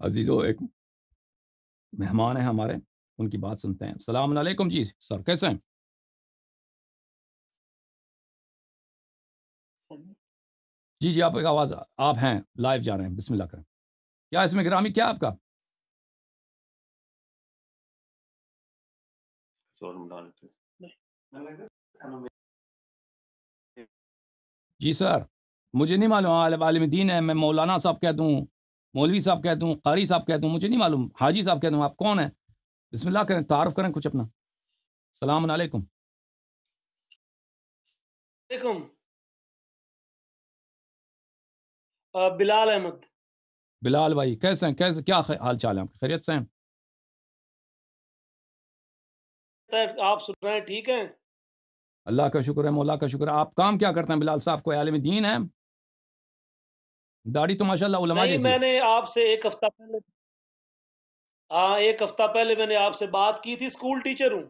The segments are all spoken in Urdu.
عزیزو ایک مہمان ہیں ہمارے، ان کی بات سنتے ہیں۔ السلام علیکم جی سر، کیسے ہیں؟ جی آپ ایک آواز، آپ ہیں لائیو جا رہے ہیں، بسم اللہ کریں۔ کیا اس میں گرامی کیا آپ کا؟ جی سر مجھے نہیں معلوم، عالم دین ہے، میں مولانا صاحب کہہ دوں، مولوی صاحب کہہ دوں، قاری صاحب کہہ دوں، مجھے نہیں معلوم، حاجی صاحب کہہ دوں، آپ کون ہیں؟ بسم اللہ کریں، تعارف کریں کچھ اپنا۔ السلام علیکم۔ علیکم، بلال احمد۔ بلال بھائی کیسے ہیں؟ کیسے کیا حال چال ہے آپ کے؟ خیریت سے ہیں؟ آپ سن رہے ہیں ٹھیک ہیں؟ اللہ کا شکر ہے، مولا کا شکر ہے۔ آپ کام کیا کرتے ہیں بلال صاحب؟ کوئی عالم دین ہے؟ داڑھی تو ماشاءاللہ علماء نہیں، جیسی میں ہے۔ نے آپ سے ایک ہفتہ پہلے میں نے آپ سے بات کی تھی، اسکول ٹیچر ہوں۔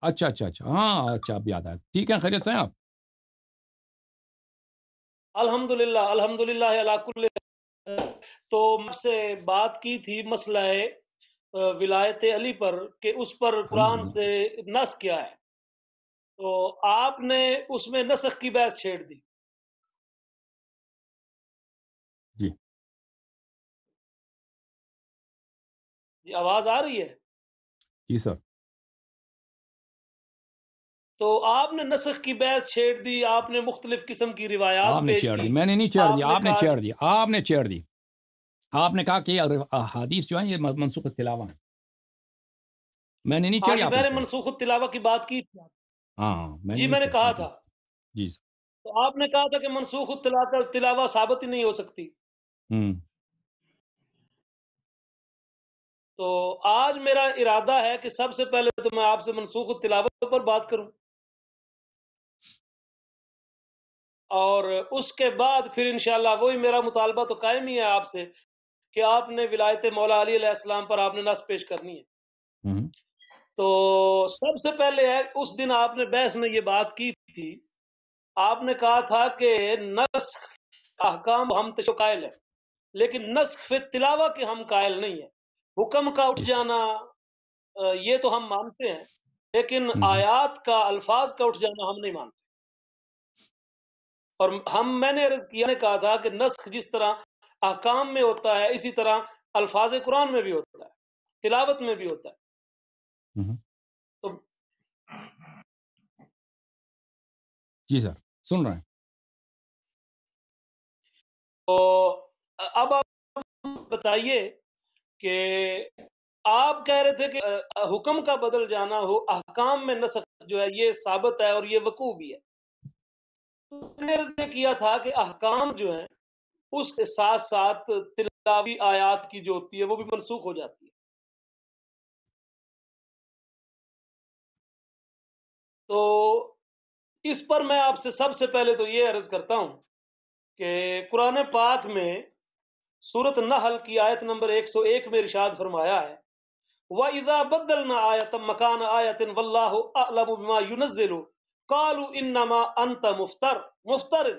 اچھا ہاں اچھا، اب یاد آیا۔ ٹھیک ہے، خیریت سے ہیں آپ؟ الحمدللہ علی کل۔ تو مجھ سے بات کی تھی مسئلہ ولایت علی پر، کہ اس پر قرآن الحمدللہ سے نسخ کیا ہے، تو آپ نے اس میں نسخ کی بحث چھیڑ دی۔ جی جی آواز آ رہی ہے؟ جی سر۔ تو آپ نے نسخ کی بحث چھیڑ دی، آپ نے مختلف قسم کی روایات آپ نے پیش چھیڑ کی۔ دی، میں نے نہیں چھیڑ دی، آپ نے کہا چھیڑ دی، آپ نے چھیڑ دی۔ آپ نے کہا کہ حدیث جو ہے یہ منسوخ التلاوہ ہے، میں نے نہیں ہاں چھیڑی، جی، آپ میں نے نے چھیڑی۔ منسوخ التلاوہ کی بات کی تھی۔ ہاں میں نے جی نہیں میں نے چھیڑی، کہا آپ نے۔ تھا، جی سر۔ تو آپ نے کہا تھا کہ منسوخ التلاوہ ثابت ہی نہیں ہو سکتی۔ ہوں تو آج میرا ارادہ ہے کہ سب سے پہلے تو میں آپ سے منسوخ التلاوہ پر بات کروں، اور اس کے بعد پھر انشاءاللہ وہی میرا مطالبہ تو قائم ہی ہے آپ سے، کہ آپ نے ولایت مولا علی علیہ السلام پر آپ نے نص پیش کرنی ہے۔ ہوں تو سب سے پہلے ہے، اس دن آپ نے بحث میں یہ بات کی تھی، آپ نے کہا تھا کہ نسخ احکام ہم تشو قائل ہے، لیکن نسخ فی تلاوہ کے ہم قائل نہیں ہے۔ حکم کا اٹھ جانا یہ تو ہم مانتے ہیں، لیکن آیات کا، الفاظ کا اٹھ جانا ہم نہیں مانتے۔ اور میں نے عرض کیا، نے کہا تھا کہ نسخ جس طرح احکام میں ہوتا ہے، اسی طرح الفاظ قرآن میں بھی ہوتا ہے، تلاوت میں بھی ہوتا ہے۔ تو جی سر، سن رہے ہیں۔ اب آپ بتائیے کہ آپ کہہ رہے تھے کہ حکم کا بدل جانا ہو احکام میں نسخ جو ہے یہ ثابت ہے اور یہ وقوع بھی ہے۔ تو میں نے عرض کیا تھا کہ احکام جو ہیں اس کے ساتھ ساتھ تلاوی آیات کی جو ہوتی ہے وہ بھی منسوخ ہو جاتی ہے۔ تو اس پر میں آپ سے سب سے پہلے تو یہ عرض کرتا ہوں کہ قرآن پاک میں سورۃ النحل کی آیت نمبر 101 میں ارشاد فرمایا ہے، وَإِذَا بَدَّلْنَا آیَةً مَكَانَ آیَةٍ وَاللَّهُ أَعْلَمُ بِمَا يُنَزِّلُ قَالُوا إِنَّمَا أَنْتَ مُفْتَرٍ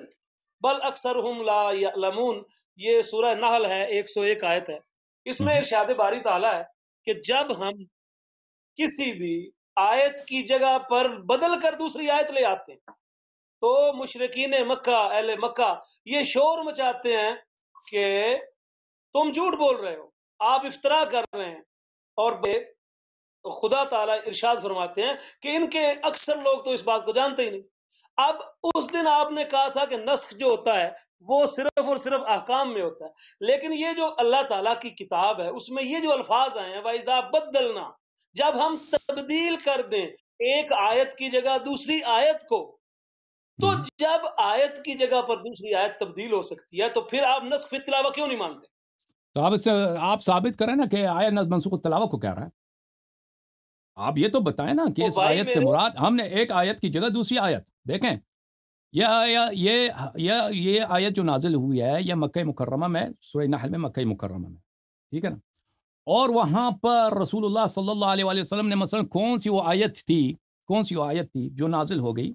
بَلْ أَكْثَرُهُمْ لَا يَعْلَمُونَ۔ یہ سورہ نحل ہے، 101 آیت ہے۔ اس میں ارشاد باری تعالیٰ ہے کہ جب ہم کسی بھی آیت کی جگہ پر بدل کر دوسری آیت لے آتے ہیں تو مشرکین مکہ، اہل مکہ یہ شور مچاتے ہیں کہ تم جھوٹ بول رہے ہو، آپ افترا کر رہے ہیں، اور خدا تعالیٰ ارشاد فرماتے ہیں کہ ان کے اکثر لوگ تو اس بات کو جانتے ہی نہیں۔ اب اس دن آپ نے کہا تھا کہ نسخ جو ہوتا ہے وہ صرف اور صرف احکام میں ہوتا ہے، لیکن یہ جو اللہ تعالیٰ کی کتاب ہے اس میں یہ جو الفاظ آئے ہیں وَإِذَا بَدَّلْنَا، جب ہم تبدیل کر دیں ایک آیت کی جگہ دوسری آیت کو، تو جب آیت کی جگہ پر دوسری آیت تبدیل ہو سکتی ہے تو پھر آپ نسخ فی التلاوہ کیوں نہیں مانتے؟ تو آپ ثابت کریں نا کہ آیت منسوخ التلاوہ کو کہہ رہا ہے۔ آپ یہ تو بتائیں نا کہ او اس بھائی آیت سے میرے، مراد، ہم نے ایک آیت کی جگہ دوسری آیت دیکھیں، یہ آیت جو نازل ہوئی ہے یہ مکہ مکرمہ میں، سورہ نحل میں، مکہ مکرمہ میں، ٹھیک ہے نا؟ اور وہاں پر رسول اللہ صلی اللہ علیہ وآلہ وسلم نے مثلا کون سی وہ آیت تھی جو نازل ہو گئی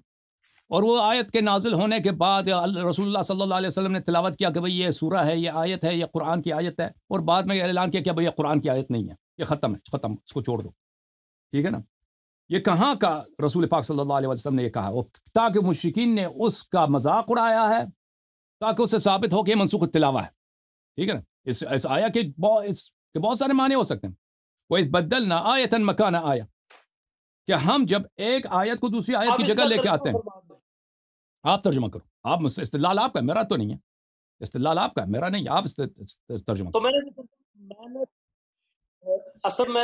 اور وہ آیت کے نازل ہونے کے بعد رسول اللہ صلی اللہ علیہ وسلم نے تلاوت کیا کہ بھئی یہ سورہ ہے، یہ آیت ہے، یہ قرآن کی آیت ہے، اور بعد میں اعلان کیا کہ بھئی یہ قرآن کی آیت نہیں ہے، یہ ختم ہے، ختم، اس کو چھوڑ دو. ٹھیک ہے نا. یہ کہاں کا رسول پاک صلی اللہ علیہ وسلم نے یہ کہا، تاکہ مشرکین نے اس کا مذاق اڑایا ہے، تاکہ اسے ثابت ہو کہ یہ منسوخ التلاوہ ہے. ٹھیک ہے نا. اس آیا کے بہت سارے معنی ہو سکتے ہیں. وَإِذْ بَدَّلْنَا آیَةً مَكَانَ آیَةٍ، کہ ہم جب ایک آیت کو دوسری آیت اب کی اس جگہ کا لے کے ترجمہ آتے ہیں. فرما دیں۔ آپ ترجمہ کرو. آپ استدلال آپ کا ہے، میرا تو نہیں ہے. استدلال آپ کا ہے، میرا نہیں ہے. آپ ترجمہ تو کرو. میں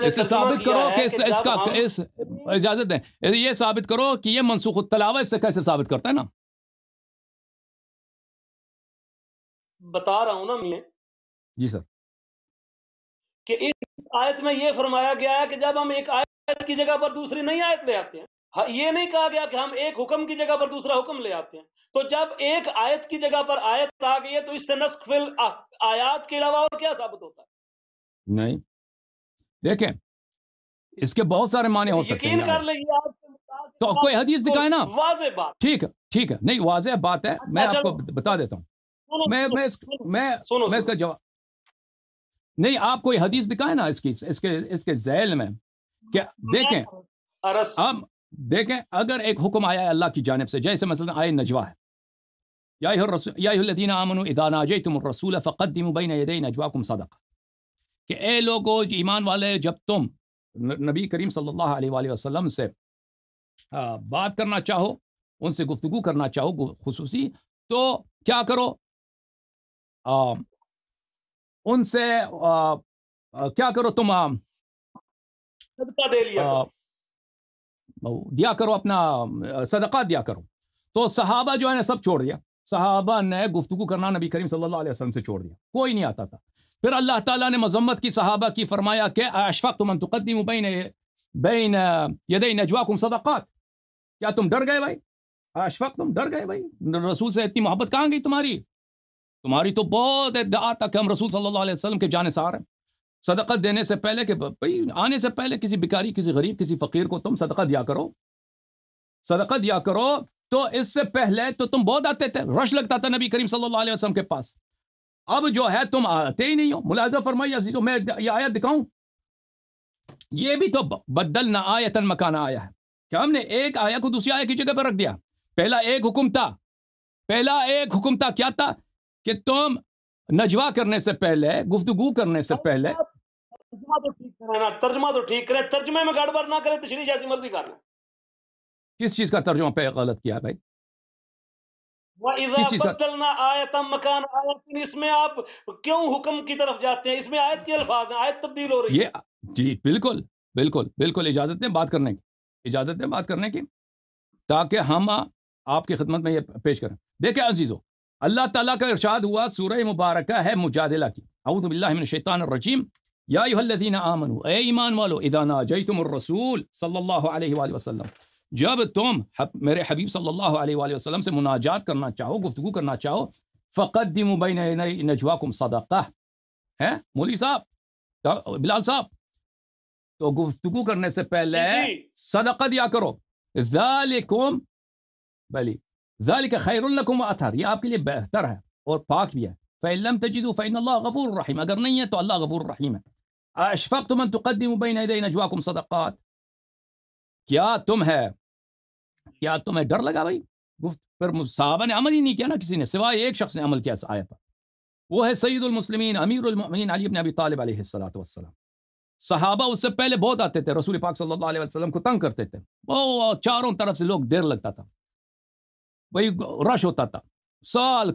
نے اس سے ترجمہ ثابت کیا کرو ہے کہ کہ اس جب کا ہم اجازت دیں، یہ ثابت کرو کہ یہ منسوخ التلاوہ اس سے کیسے ثابت کرتا ہے نا. بتا رہا ہوں نا میں جی سر. کہ اس آیت میں یہ فرمایا گیا ہے کہ جب ہم ایک آیت کی جگہ پر دوسری نئی آیت لے آتے ہیں، یہ نہیں کہا گیا کہ ہم ایک حکم کی جگہ پر دوسرا حکم لے آتے ہیں. تو جب ایک آیت کی جگہ پر آیت آ گئی ہے تو اس سے نسخ فی آیات کے علاوہ اور کیا ثابت ہوتا ہے؟ نہیں، دیکھیں اس کے بہت سارے معنی ہو سکتے ہیں. یقین کر لیجیے آپ تو کوئی حدیث دکھائے نا. واضح بات. ٹھیک ہے، ٹھیک ہے، نہیں واضح بات ہے. میں آپ کو بتا دیتا ہوں. میں اس کا جواب نہیں، آپ کوئی حدیث دکھائے نا اس کے ذیل میں کہ دیکھیں. اب دیکھیں اگر ایک حکم آیا ہے اللہ کی جانب سے، جیسے مثلا آئے نجوا ہے، یا ایھا الذین آمنوا اذا ناجیتم الرسول فقدموا بین یدی نجواکم صدقہ، کہ اے لوگو جو ایمان والے، جب تم نبی کریم صلی اللہ علیہ وآلہ وسلم سے بات کرنا چاہو، ان سے گفتگو کرنا چاہو خصوصی، تو کیا کرو، ان سے کیا کرو، تم صدقہ دے لیا دیا کرو، اپنا صدقہ دیا کرو. تو صحابہ جو ہے نا سب چھوڑ دیا. صحابہ نے گفتگو کرنا نبی کریم صلی اللہ علیہ وسلم سے چھوڑ دیا، کوئی نہیں آتا تھا. پھر اللہ تعالیٰ نے مذمت کی صحابہ کی، فرمایا کہ اشفقتم ان تقدموا بین یدی نجواکم صدقات، کیا تم ڈر گئے بھائی؟ اشفقتم، ڈر گئے بھائی؟ رسول سے اتنی محبت کہاں گئی تمہاری تو بہت ادعا تک ہم رسول صلی اللہ علیہ وسلم کے جانثار ہیں. صدقہ دینے سے پہلے کہ بھائی آنے سے پہلے کسی بیکاری، کسی غریب، کسی فقیر کو تم صدقہ دیا کرو، صدقہ دیا کرو. تو اس سے پہلے تو تم بہت آتے تھے، رش لگتا تھا نبی کریم صلی اللہ علیہ وسلم کے پاس. اب جو ہے تم آتے ہی نہیں ہو. ملاحظہ فرمائیے عزیزو، میں یہ آیت دکھاؤں، یہ بھی تو بدلنا آیتن مکان آیا ہے کہ ہم نے ایک آیا کو دوسری آیا کی جگہ پر رکھ دیا. پہلا ایک حکم تھا، کیا تھا؟ کہ تم نجوا کرنے سے پہلے، گفتگو کرنے سے پہلے، ترجمہ تو ٹھیک کرے، ترجمے میں گڑبڑ نہ کرے، تشریح جیسی مرضی کر لیں. کس چیز کا ترجمہ پہ غلط کیا بھائی؟ وَإِذَا بَدَّلْنَا آیَةً مَكَانَ آیَةٍ، اس میں آپ کیوں حکم کی طرف جاتے ہیں؟ اس میں آیت کے الفاظ ہیں، آیت تبدیل ہو رہی ہے. جی بالکل اجازت دیں بات کرنے کی، تاکہ ہم آپ کی خدمت میں یہ پیش کریں. دیکھیں عزیزو، اللہ تعالیٰ کا ارشاد ہوا، سورہ مبارکہ ہے مجادلہ کی. اعوذ باللہ من الشیطان الرجیم. یا ایھا الذین آمنوا، اے ایمان والو، اذا ناجیتم الرسول صلی اللہ علیہ وآلہ وسلم، جب تم میرے حبیب صلی اللہ علیہ وآلہ وسلم سے مناجات کرنا چاہو، گفتگو کرنا چاہو، فقدموا بین یدی نجواکم صدقہ. ہے مولوی صاحب، بلال صاحب، تو گفتگو کرنے سے پہلے صدقہ دیا کرو. ذالکم، بلی ذالک خیر لکم واطہر، یہ آپ کے لیے بہتر ہے اور پاک بھی ہے. فإن لم تجدوا فإن اللہ غفور رحیم، اگر نہیں ہے تو اللہ غفور رحیم ہے. اشفقتم ان تقدموا بین یدی نجواکم صدقات، کیا تمہیں ڈر لگا بھائی؟ پھر صحابہ نے عمل ہی نہیں کیا نا، کسی نے سوائے ایک شخص نے عمل کیا اس آیت پر، وہ ہے سید المسلمین امیر المؤمنین علی بن ابی طالب علیہ الصلوۃ والسلام. صحابہ اس سے پہلے بہت آتے تھے، رسول پاک صلی اللہ علیہ وسلم کو تنگ کرتے تھے، وہ چاروں طرف سے لوگ دیر لگتا تھا، وہی رش ہوتا تھا، سوال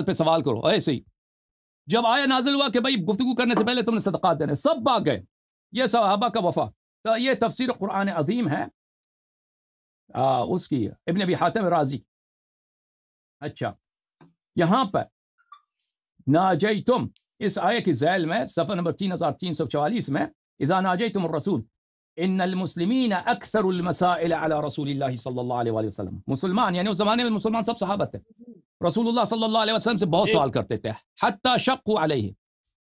پہ سوال کرو. ایسے ہی جب آیا نازل ہوا کہ بھائی گفتگو کرنے سے پہلے تم نے صدقات دینے، سب بھاگ گئے. یہ صحابہ کا وفا. تو یہ تفسیر قرآن عظیم ہے اس کی ابن ابی حاتم رازی. اچھا، یہاں پر ناجیتم، اس آیے کی ذیل میں صفحہ نمبر 3344 میں، اذا ناجیتم الرسول ان المسلمین اکثر المسائل علی رسول اللہ صلی اللہ علیہ وآلہ وسلم. مسلمان یعنی اس زمانے میں مسلمان سب صحابہ تھے، رسول اللہ صلی اللہ علیہ وسلم سے بہت سوال کرتے تھے، حتی شقوا علیہ،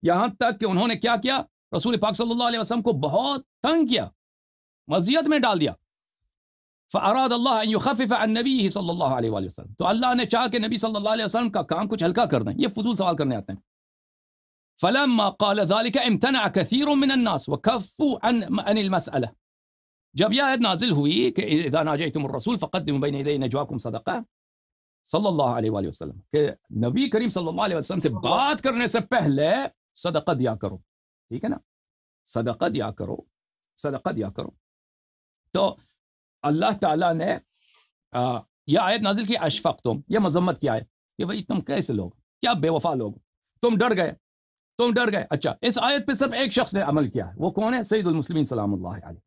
یہاں تک کہ انہوں نے کیا کیا؟ رسول پاک صلی اللہ علیہ وسلم کو بہت تنگ کیا، مزیت میں ڈال دیا. فاراد اللہ ان یخفف عن نبیہ صلی اللہ علیہ وآلہ وسلم، تو اللہ نے چاہا کہ نبی صلی اللہ علیہ وسلم کا کام کچھ ہلکا کر دیں. یہ فضول سوال کرنے آتے ہیں. فلما قال ذلك امتنع كثير من الناس وكفوا عن المسألة. جب یہ آیت نازل ہوئی کہ اذا ناجیتم الرسول فقدموا بین یدی نجواکم صدقہ، صلی اللہ علیہ وآلہ وسلم، کہ نبی کریم صلی اللہ علیہ وسلم سے بات کرنے سے پہلے صدقہ دیا کرو. ٹھیک ہے نا، صدقہ دیا کرو، صدقہ دیا کرو. تو اللہ تعالیٰ نے یہ آیت نازل کی اشفقتم، یہ مذمت کی آیت کہ بھئی تم کیسے لوگ، کیا بے وفا لوگ، تم ڈر گئے، تم ڈر گئے. اچھا، اس آیت پہ صرف ایک شخص نے عمل کیا ہے، وہ کون ہے؟ سید المسلمین سلام اللہ علیہ.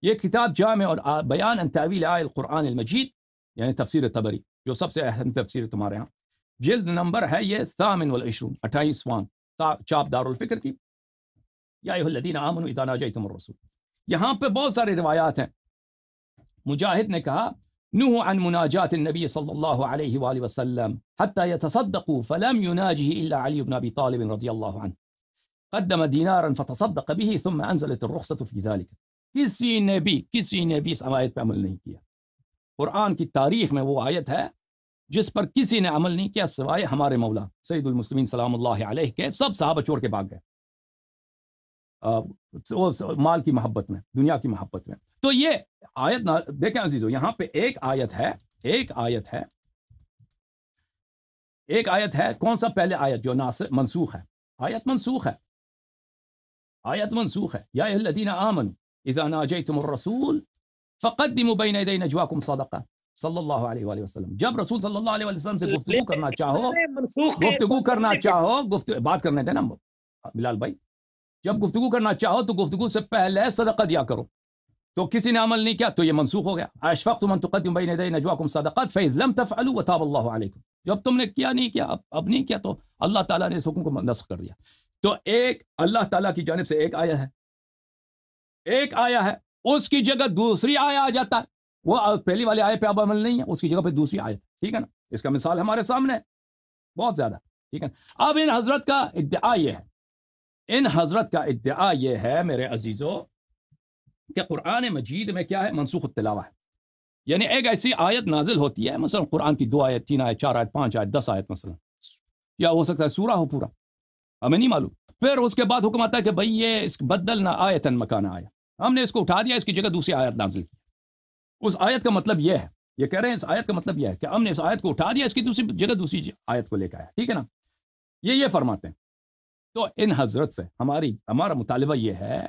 یہ کتاب جامع اور بیان ان تعویل آیہ القرآن المجید، یعنی تفسیر طبری، جو سب سے اہم تفسیر تمہارے ہاں، جلد نمبر ہے یہ 28 28واں، چاپ دار الفکر کی. یا ایھا الذین آمنوا اذا ناجیتم الرسول. یہاں پہ بہت ساری روایات ہیں. مجاہد نے کہا نہوا عن مناجات النبی صلی اللہ علیہ وآلہ وسلم حتی یتصدقوا فلم یناجه الا علی بن ابی طالب رضی اللہ عنہ قدم دینارا فتصدق به ثم انزلت الرخصة في ذلك. کسی نے بھی اس آیت پہ عمل نہیں کیا. قرآن کی تاریخ میں وہ آیت ہے جس پر کسی نے عمل نہیں کیا سوائے ہمارے مولا سید المسلمین سلام اللہ علیہ کے. سب صحابہ چھوڑ کے بھاگ گئے مال کی محبت میں، دنیا کی محبت میں. تو یہ آیت دیکھیں عزیزو، یہاں پہ ایک آیت ہے. کون سا پہلے آیت جو منسوخ ہے؟ آیت منسوخ ہے. یا ایھا الذین آمنوا اذا ناجیتم الرسول فقدموا بین یدی نجواکم صدقہ، صلی اللہ علیہ وآلہ وسلم. جب رسول صلی اللہ علیہ وسلم سے گفتگو کرنا چاہو، بات کرنے دیں نا بلال بھائی، جب گفتگو کرنا چاہو تو گفتگو سے پہلے صدقہ دیا کرو. تو کسی نے عمل نہیں کیا تو یہ منسوخ ہو گیا. اشفقتم ان تقدموا بین یدی نجواکم صدقات فاذ لم تفعلوا وتاب اللہ علیکم. جب تم نے کیا نہیں کیا، اب نہیں کیا، تو اللہ تعالیٰ نے اس حکم کو نسخ کر دیا. تو ایک اللہ تعالیٰ کی جانب سے ایک آیا ہے، اس کی جگہ دوسری آیا آ جاتا ہے. وہ پہلی والی آیت پہ اب عمل نہیں ہے، اس کی جگہ پہ دوسری آیت. ٹھیک ہے نا، اس کا مثال ہمارے سامنے ہے بہت زیادہ. ٹھیک ہے، اب ان حضرت کا ادعا یہ ہے میرے عزیزو کہ قرآن مجید میں کیا ہے؟ منسوخ التلاوہ ہے. یعنی ایک ایسی آیت نازل ہوتی ہے، مثلا قرآن کی 2 آیت، 3 آیت، 4 آیت، 5 آیت، 10 آیت مثلا، یا ہو سکتا ہے سورہ ہو پورا، ہمیں نہیں معلوم. پھر اس کے بعد حکم آتا ہے کہ بھئی یہ اس بدلنا آیتن مکان آیا، ہم نے اس کو اٹھا دیا، اس کی جگہ دوسری آیت نازل کی. اس آیت کا مطلب یہ ہے، یہ کہہ رہے ہیں اس آیت کا مطلب یہ ہے کہ ہم نے اس آیت کو اٹھا دیا، اس کی دوسری جگہ دوسری آیت کو لے کے آیا. ٹھیک ہے نا، یہ فرماتے ہیں. تو ان حضرت سے ہمارا مطالبہ یہ ہے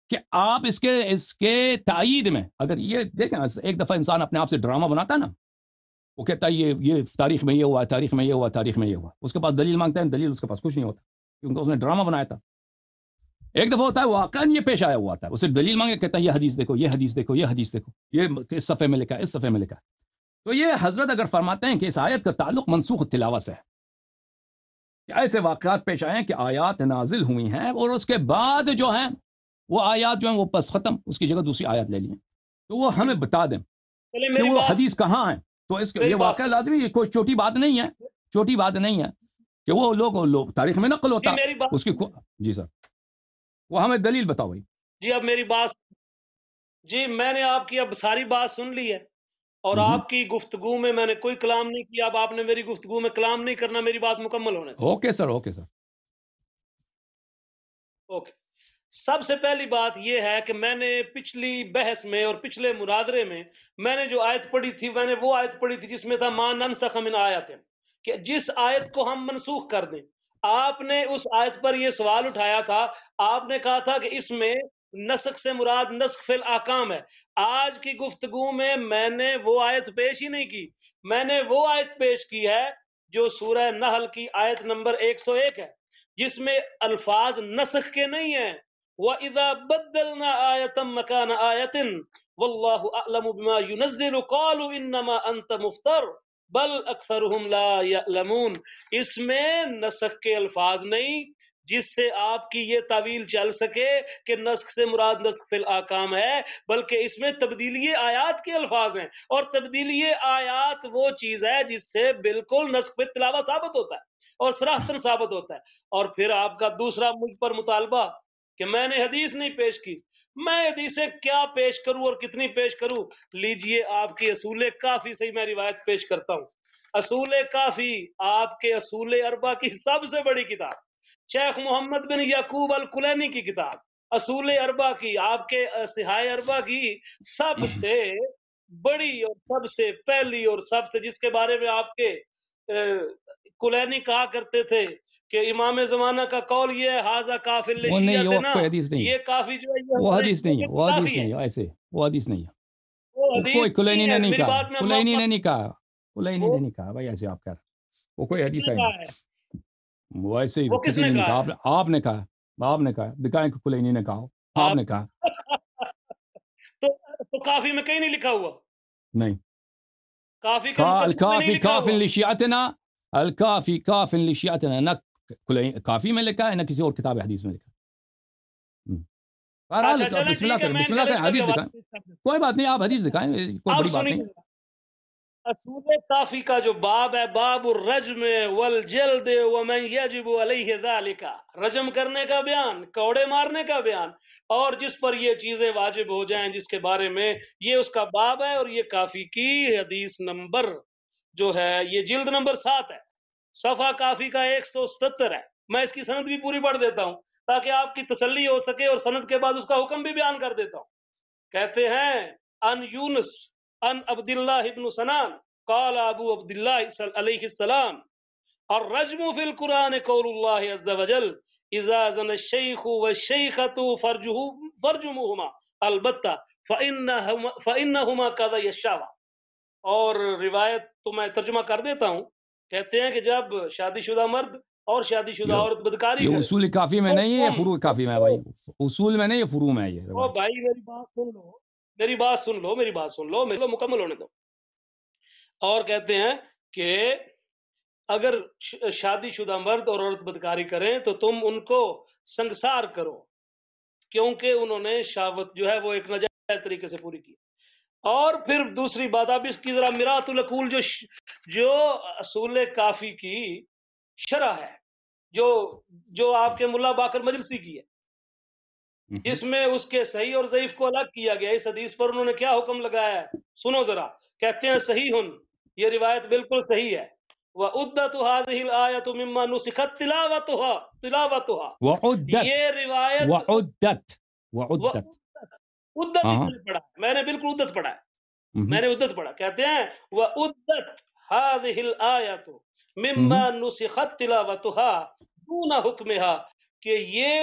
کہ آپ اس کے تائید میں، اگر یہ دیکھیں ایک دفعہ انسان اپنے آپ سے ڈرامہ بناتا ہے نا، وہ کہتا ہے یہ تاریخ میں یہ ہوا، تاریخ میں یہ ہوا، تاریخ میں یہ ہوا، اس کے پاس دلیل مانگتا ہے، دلیل اس کے پاس کچھ نہیں ہوتا کیونکہ اس نے ڈرامہ بنایا تھا. ایک دفعہ ہوتا ہے واقعاً یہ پیش آیا ہوا تھا، اسے دلیل مانگے، کہتا ہے یہ حدیث دیکھو، یہ حدیث دیکھو، یہ حدیث دیکھو، یہ اس صفحے میں لکھا ہے، اس صفحے میں لکھا ہے. تو یہ حضرت اگر فرماتے ہیں کہ اس آیت کا تعلق منسوخ التلاوہ سے ہے، کہ ایسے واقعات پیش آئے ہیں کہ آیات نازل ہوئی ہیں اور اس کے بعد جو ہیں وہ آیات جو ہیں وہ بس ختم، اس کی جگہ دوسری آیات لے لیں، تو وہ ہمیں بتا دیں کہ وہ حدیث کہاں ہے. تو اس کے یہ واقعہ لازمی، یہ کوئی چھوٹی بات نہیں ہے کہ وہ لوگ تاریخ میں نقل ہوتا اس کی. جی سر، وہ ہمیں دلیل بتاؤ. جی اب میری بات، جی میں نے آپ کی اب ساری بات سن لی ہے، اور آپ کی گفتگو میں نے کوئی کلام نہیں کیا. اب آپ نے میری گفتگو میں کلام نہیں کرنا، میری بات مکمل ہونے دیں. Okay sir. اوکے. سب سے پہلی بات یہ ہے کہ میں نے پچھلی بحث میں اور پچھلے مناظرے میں نے جو آیت پڑھی تھی، میں نے وہ آیت پڑھی تھی جس میں تھا ما ننسخ من آیت، کہ جس آیت کو ہم منسوخ کر دیں. آپ نے اس آیت پر یہ سوال اٹھایا تھا، آپ نے کہا تھا کہ اس میں نسخ سے مراد نسخ فی الاحکام ہے. آج کی گفتگو میں نے وہ آیت پیش ہی نہیں کی. میں نے وہ آیت پیش کی ہے جو سورہ نحل کی آیت نمبر 101 ہے، جس میں الفاظ نسخ کے نہیں ہیں. وَإِذَا بَدَّلْنَا آيَةً مَكَانَ آيَةٍ وَاللَّهُ أَعْلَمُ بِمَا يُنَزِّلُ قَالُوا إِنَّمَا أَنْتَ مُفْتَرٍ بَلْ أَكْثَرُهُمْ لَا يَعْلَمُونَ. اس میں نسخ کے الفاظ نہیں جس سے آپ کی یہ تعویل چل سکے کہ نسخ سے مراد نسخ فی الاحکام ہے، بلکہ اس میں تبدیلی آیات کے الفاظ ہیں، اور تبدیلی آیات وہ چیز ہے جس سے بالکل نسخ فی تلاوہ ثابت ہوتا ہے اور صراحتاً ثابت ہوتا ہے. اور پھر آپ کا دوسرا مجھ پر مطالبہ کہ میں نے حدیث نہیں پیش کی، میں حدیثیں کیا پیش کروں اور کتنی پیش کروں؟ لیجئے آپ کی اصول کافی سے میں روایت پیش کرتا ہوں۔ اصول کافی آپ کے اصول اربع کی سب سے بڑی کتاب، شیخ محمد بن یعقوب الکلینی کی کتاب اصول اربع کی، آپ کے صحاح اربع کی سب سے بڑی اور سب سے پہلی اور سب سے جس کے بارے میں آپ کے کلینی کہا کرتے تھے کہ امام زمانہ کا قول یہ ہے حاذا کافی وہ نہیں، وہ لشیعتنا، کوئی حدیث نہیں ہے، یہ کافی جو ہے یہ وہ ہمارے حدیث نہیں ہے، شیعہ وہ کے حدیث کافی ہے، نہیں ہے، ایسے وہ حدیث نہیں ہے، وہ وہ کوئی حدیث کلینی نہیں نے ہے۔ نہیں میری کہا، بات میں کلینی نے نہیں کہا، کلینی وہ نے نہیں کہا بھائی، ایسے آپ کہہ رہے ہیں، وہ کوئی کس حدیث نے ہے کہا نہیں، ہے؟ وہ ایسے ہی وہ کس کسی نے نے نہیں کہا کہا، ہے؟ آپ نے کہا، آپ نے کہا، دکھائیں کہ کلینی نے کہا ہو، آپ آپ نے کہا تو کافی میں کہیں نہیں لکھا ہوا، نہیں، کافی کے کہا مقدمے میں نہیں الکافی لکھا کاف ہوا۔ لشیعتنا، الکافی کاف لشیعتنا، نہ کافی میں لکھا ہے نہ کسی اور کتاب حدیث میں لکھا ہے۔ بہرحال اچھا چلیں بسم اللہ ٹھیک ہے، کریں، میں بسم اللہ چیلنج کریں، کر کے حدیث دکھائیں، کوئی بات نہیں، آپ حدیث دکھائیں، کوئی اب بڑی بات نہیں۔ سنیے اصول کافی کا جو باب ہے، باب الرجم والجلد ومن یجب علیہ ذالک، رجم کرنے کا بیان، کوڑے مارنے کا بیان، اور جس پر یہ چیزیں واجب ہو جائیں جس کے بارے میں یہ اس کا باب ہے، اور یہ کافی کی حدیث نمبر جو ہے یہ جلد نمبر 7 ہے، صفحہ کافی کا 177 ہے۔ میں اس کی سند بھی پوری پڑھ دیتا ہوں تاکہ آپ کی تسلی ہو سکے، اور سند کے بعد اس کا حکم بھی بیان کر دیتا ہوں۔ کہتے ہیں ان یونس ان عبد اللہ ابن سنان قال ابو عبد اللہ علیہ السلام الرجم فی القرآن قول اللہ عز وجل اذا زن الشیخ والشیخة فرجموہما البتہ فإنہما قضی الشعوہ۔ اور روایت تو میں ترجمہ کر دیتا ہوں، کہتے ہیں کہ جب شادی شدہ مرد اور شادی شدہ عورت بدکاری یہ کرے اصول کافی میں تو نہیں ہے، یہ فروع کافی میں ہے بھائی، اصول میں نہیں، یہ فروع میں ہے یہ او روایت۔ بھائی میری بات سن لو، میری بات سن لو، میری بات سن لو، میرے مکمل ہونے دو۔ اور کہتے ہیں کہ اگر شادی شدہ مرد اور عورت بدکاری کریں تو تم ان کو سنگسار کرو، کیونکہ انہوں نے شہوت جو ہے وہ ایک ناجائز طریقے سے پوری کی۔ اور پھر دوسری بات، اب اس کی ذرا میرات العقول جو اصول کافی کی شرح ہے، جو آپ کے ملا باقر مجلسی کی ہے، جس میں اس کے صحیح اور ضعیف کو الگ کیا گیا، اس حدیث پر انہوں نے کیا حکم لگایا ہے سنو ذرا۔ کہتے ہیں صحیح، یہ روایت بالکل صحیح ہے۔ وَعُدَّتُ هَذِهِ الْآيَةُ مِمَّا نُسِخَتْ تِلَاوَتُهَا، وعدت یہ روایت وعدت وعدت عدت ہی ہاں، میں نے پڑھا، میں نے بالکل عدت پڑھا ہے، میں نے عدت پڑھا۔ کہتے ہیں وَعُدَّتْ هَذِهِ الْآيَةُ مِمَّا نُسِخَتْ تِلَاوَتُهَا دُونَ حُكْمِهَا، کہ یہ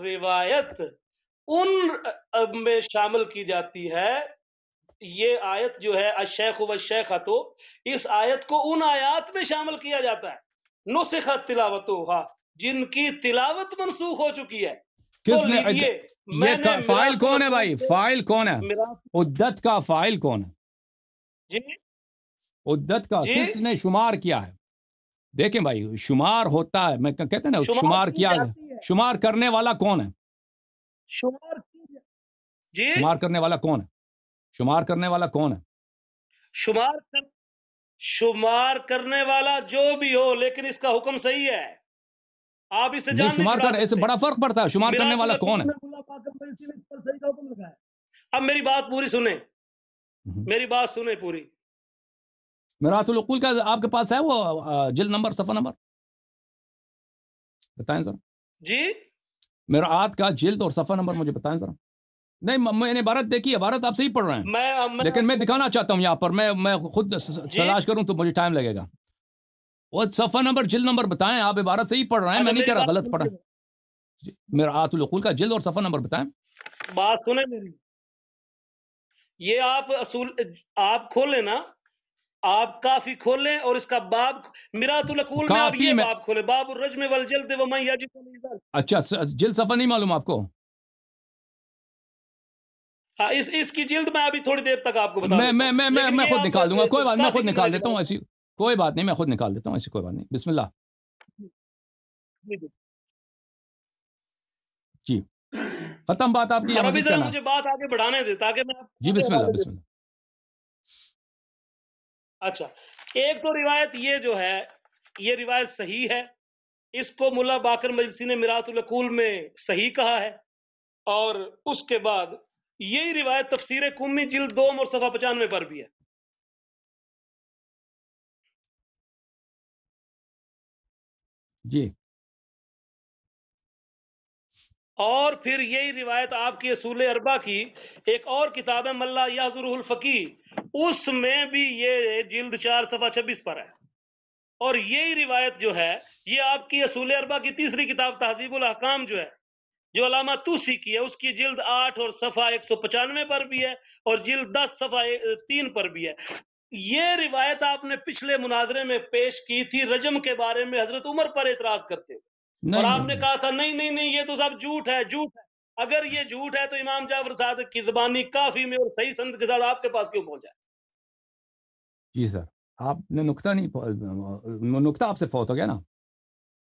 روایت ان میں شامل کی جاتی ہے، یہ آیت جو ہے الشیخ والشیخۃ، اس آیت کو ان آیات میں شامل کیا جاتا ہے نسخت تلاوتھا، جن کی تلاوت منسوخ ہو چکی ہے۔ تو کس نے لیجئے میں نے یہ فائل کون ہے بھائی؟ فائل کون ہے؟ میراث، عدت کا فائل کون ہے؟ جی عدت کا جی کس نے شمار کیا ہے؟ دیکھیں بھائی، شمار ہوتا ہے، میں کہتے ہیں نا شمار شمار کی کیا، جاتی ہے، شمار کرنے والا کون ہے؟ شمار کی جی شمار کرنے والا کون ہے؟ شمار کرنے والا کون ہے؟ شمار کرنے والا جو بھی ہو، لیکن اس کا حکم صحیح ہے، آپ اسے نہیں، جان نہیں شمار چھڑا کرنے سے سکتے۔ بڑا فرق پڑتا ہے، شمار کرنے میراث والا العقول کون ہے؟ میں ملا باقر مجلسی نے اس پر صحیح کا حکم لگایا۔ اب میری بات پوری سنیں، میری بات سنیں پوری۔ میراث العقول کا آپ کے پاس ہے وہ جلد نمبر، صفحہ نمبر بتائیں ذرا؟ جی میراث کا جلد اور صفحہ نمبر مجھے بتائیں ذرا۔ نہیں، میں نے عبارت دیکھی، عبارت آپ صحیح پڑھ رہے ہیں، لیکن میں دکھانا چاہتا ہوں یہاں پر، میں خود جی تلاش کروں تو مجھے ٹائم لگے گا۔ وہ صفحہ نمبر جلد نمبر بتائیں، آپ عبارت صحیح پڑھ رہے ہیں، میں اچھا نہیں میری کہہ رہا بات غلط پڑھیں۔ میراث العقول کا جلد اور صفحہ نمبر بتائیں۔ بات سنیں میری، یہ آپ کھولیں نا، آپ کافی کھولیں اور اس کا باب میراث العقول میں آپ کافی یہ میں، باب کھولیں، باب الرجم والجلد ومن یجب علیہ۔ اچھا جلد صفحہ نہیں معلوم آپ کو؟ اس کی جلد میں ابھی تھوڑی دیر تک آپ کو بتا میں دیتا میں ہوں، میں میں لیکن میں یہ خود آپ نکال دوں گا، کوئی بات، میں کافی خود کی نکال طرح دیتا ہوں، ایسی کوئی بات نہیں، میں خود نکال دیتا ہوں، ایسی کوئی بات نہیں، بسم اللہ۔ جی ختم بات آپ کی یا اور ابھی مزید ذرا کہنا ہے؟ مجھے بات آگے بڑھانے دے تاکہ میں آپ جی کو بسم اللہ، حوالے بسم دے۔ اللہ۔ اچھا، ایک تو روایت یہ جو ہے یہ روایت صحیح ہے، اس کو ملا باقر مجلسی نے میراث العقول میں صحیح کہا ہے، اور اس کے بعد یہی روایت تفسیر کمی جلد 2 اور صفحہ 95 پر بھی ہے. جی. اور پھر یہی روایت آپ کی اصول اربع کی ایک اور کتاب ہے ملا یحضرہ الفقی، اس میں بھی یہ جلد 4 صفحہ 26 پر ہے. اور یہی روایت جو ہے یہ آپ کی اصول اربع کی تیسری کتاب تہذیب الاحکام جو ہے، جو علامہ توسی کی ہے، اس کی جلد 8 اور صفحہ 195 پر بھی ہے، اور جلد 10 صفحہ 3 پر بھی ہے. یہ روایت آپ نے پچھلے مناظرے میں پیش کی تھی رجم کے بارے میں حضرت عمر پر اعتراض کرتے ہوئے، اور نہیں آپ نہیں نے کہا تھا نہیں نہیں نہیں یہ تو سب جھوٹ ہے جھوٹ ہے. اگر یہ جھوٹ ہے تو امام جعفر صادق کی زبانی کافی میں اور صحیح سند کے ساتھ آپ کے پاس کیوں پہنچا ہے؟ جی سر، آپ نے نقطہ نہیں، نقطہ آپ سے فوت ہو گیا نا.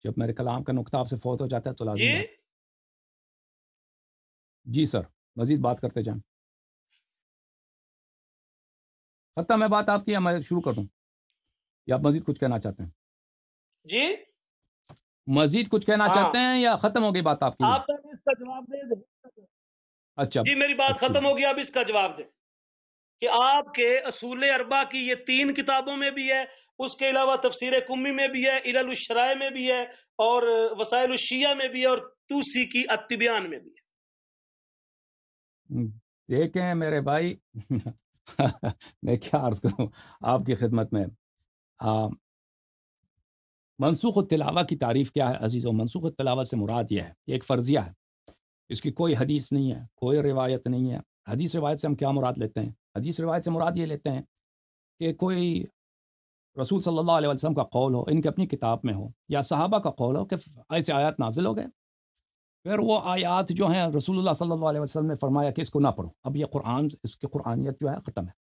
جب میرے کلام کا نقطہ آپ سے فوت ہو جاتا ہے تو لازمی جی بات. جی سر، مزید بات کرتے جائیں. ختم ہے بات آپ کی یا میں شروع کر دوں، یا آپ مزید کچھ کہنا چاہتے ہیں؟ جی مزید کچھ کہنا ہاں، چاہتے ہیں یا ختم ہو گئی بات آپ کی؟ آپ پہلے اس کا جواب دے دیں. اچھا جی میری بات اچھی ختم ہو گئی، اب اس کا جواب دیں کہ آپ کے اصول اربع کی یہ 3 کتابوں میں بھی ہے، اس کے علاوہ تفسیر کمی میں بھی ہے، علل الشرائع میں بھی ہے، اور وسائل الشیعہ میں بھی ہے، اور توسی کی التبیان میں بھی ہے. دیکھیں میرے بھائی میں کیا عرض کروں آپ کی خدمت میں. منسوخ التلاوہ کی تعریف کیا ہے عزیزو؟ منسوخ التلاوہ سے مراد یہ ہے، یہ ایک فرضیہ ہے، اس کی کوئی حدیث نہیں ہے، کوئی روایت نہیں ہے. حدیث روایت سے ہم کیا مراد لیتے ہیں؟ حدیث روایت سے مراد یہ لیتے ہیں کہ کوئی رسول صلی اللہ علیہ وسلم کا قول ہو، ان کی اپنی کتاب میں ہو، یا صحابہ کا قول ہو کہ ایسے آیات نازل ہو گئے، پھر وہ آیات جو ہیں رسول اللہ صلی اللہ علیہ وسلم نے فرمایا کہ اس کو نہ پڑھو، اب یہ قرآن، اس کی قرآنیت جو ہے ختم ہے،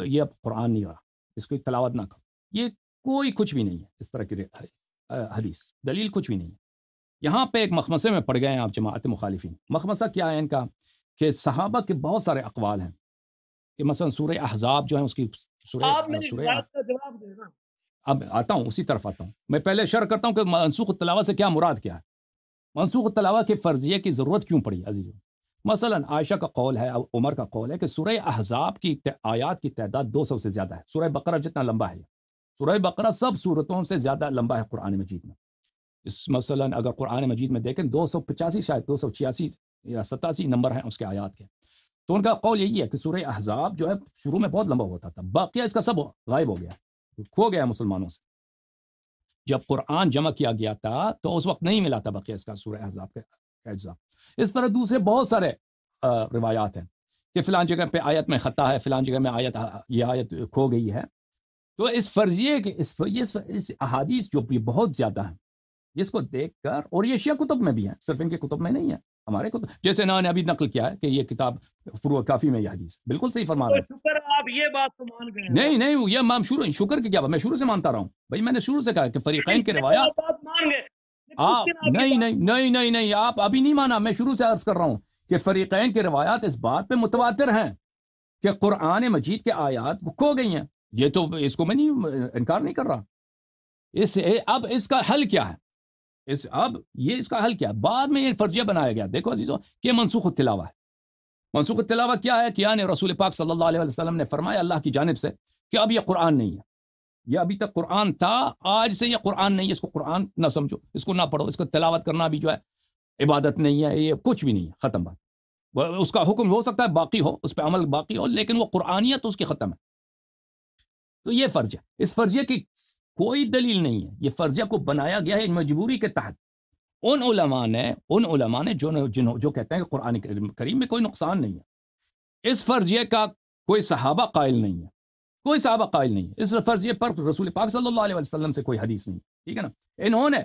یہ اب قرآن نہیں رہا، اس کی تلاوت نہ کرو. یہ کوئی کچھ بھی نہیں ہے اس طرح کی حدیث، دلیل کچھ بھی نہیں ہے. یہاں پہ ایک مخمسے میں پڑ گئے ہیں آپ جماعت مخالفین. مخمسہ کیا ہے ان کا؟ کہ صحابہ کے بہت سارے اقوال ہیں، کہ مثلا سورہ احزاب جو ہے اس کی آپ میری سورہ روایت کا جواب دیں نا. اب آتا ہوں، اسی طرف آتا ہوں. میں پہلے شرح کرتا ہوں کہ منسوخ التلاوہ سے کیا مراد کیا ہے. منسوخ التلاوہ کے فرضیے کی ضرورت کیوں پڑی عزیزو؟ مثلا عائشہ کا قول ہے، عمر کا قول ہے کہ سورہ احزاب کی آیات کی تعداد 200 سے زیادہ ہے. سورہ بقرہ جتنا لمبا ہے، سورہ بقرہ سب سورتوں سے زیادہ لمبا ہے قرآن مجید میں. اس مثلا اگر قرآن مجید میں دیکھیں 285 شاید 286 یا 87 نمبر ہیں اس کے آیات کے. تو ان کا قول یہی ہے کہ سورہ احزاب جو ہے شروع میں بہت لمبا ہوتا تھا، باقیہ اس کا سب غائب ہو گیا، کھو گیا مسلمانوں سے. جب قرآن جمع کیا گیا تھا تو اس وقت نہیں ملا تھا باقیہ اس کا سورہ احزاب کے اجزاء. اس طرح دوسرے بہت سارے روایات ہیں کہ فلان جگہ پہ آیت میں خطا ہے، فلان جگہ میں یہ آیت کھو گئی ہے. تو اس فرضیے کے اس احادیث جو بھی بہت زیادہ ہیں، اس کو دیکھ کر، اور یہ شیعہ کتب میں بھی ہیں، صرف ان کے کتب میں نہیں ہے، ہمارے کتب، جیسے انہوں نے ابھی نقل کیا ہے کہ یہ کتاب فروع کافی میں یہ حدیث بالکل صحیح فرما رہے تو ہیں. شکر آپ یہ بات تو مان گئے ہیں. نہیں نہیں، یہ شکر کی کیا بات، میں شروع سے مانتا رہا ہوں بھائی، میں نے شروع سے کہا کہ فریقین کے یہ تو روایات. آپ بات مان گئے، آپ لیکن آپ نہیں نہیں نہیں نہیں نہیں، آپ ابھی نہیں مانا، میں شروع سے عرض کر رہا ہوں کہ فریقین کے روایات اس بات پہ متواتر ہیں کہ قرآن مجید کے آیات کھو گئی ہیں. یہ تو اس کو میں نہیں انکار نہیں کر رہا. اب اس کا حل کیا ہے؟ اب اس کا حل کیا ہے؟ بعد میں یہ فرضیہ بنایا گیا، دیکھو عزیزو، کہ منسوخ التلاوہ ہے. منسوخ التلاوہ کیا ہے؟ کہ یعنی رسول پاک صلی اللہ علیہ وسلم نے فرمایا اللہ کی جانب سے کہ اب یہ قرآن نہیں ہے، یہ ابھی تک قرآن تھا، آج سے یہ قرآن نہیں ہے، اس کو قرآن نہ سمجھو، اس کو نہ پڑھو، اس کو تلاوت کرنا بھی جو ہے عبادت نہیں ہے، یہ کچھ بھی نہیں ہے، ختم بات. اس کا حکم ہو سکتا ہے باقی ہو، اس پہ عمل باقی ہو، لیکن وہ قرآنیت اس کی ختم ہے. تو یہ فرضیہ، اس فرضیہ کی کوئی دلیل نہیں ہے، یہ فرضیہ کو بنایا گیا ہے مجبوری کے تحت. ان علماء نے جو کہتے ہیں کہ قرآن کریم میں کوئی نقصان نہیں ہے، اس فرضیے کا کوئی صحابہ قائل نہیں ہے، کوئی صحابہ قائل نہیں ہے. اس فرضیے پر رسول پاک صلی اللہ علیہ وسلم سے کوئی حدیث نہیں، ٹھیک ہے نا. انہوں نے،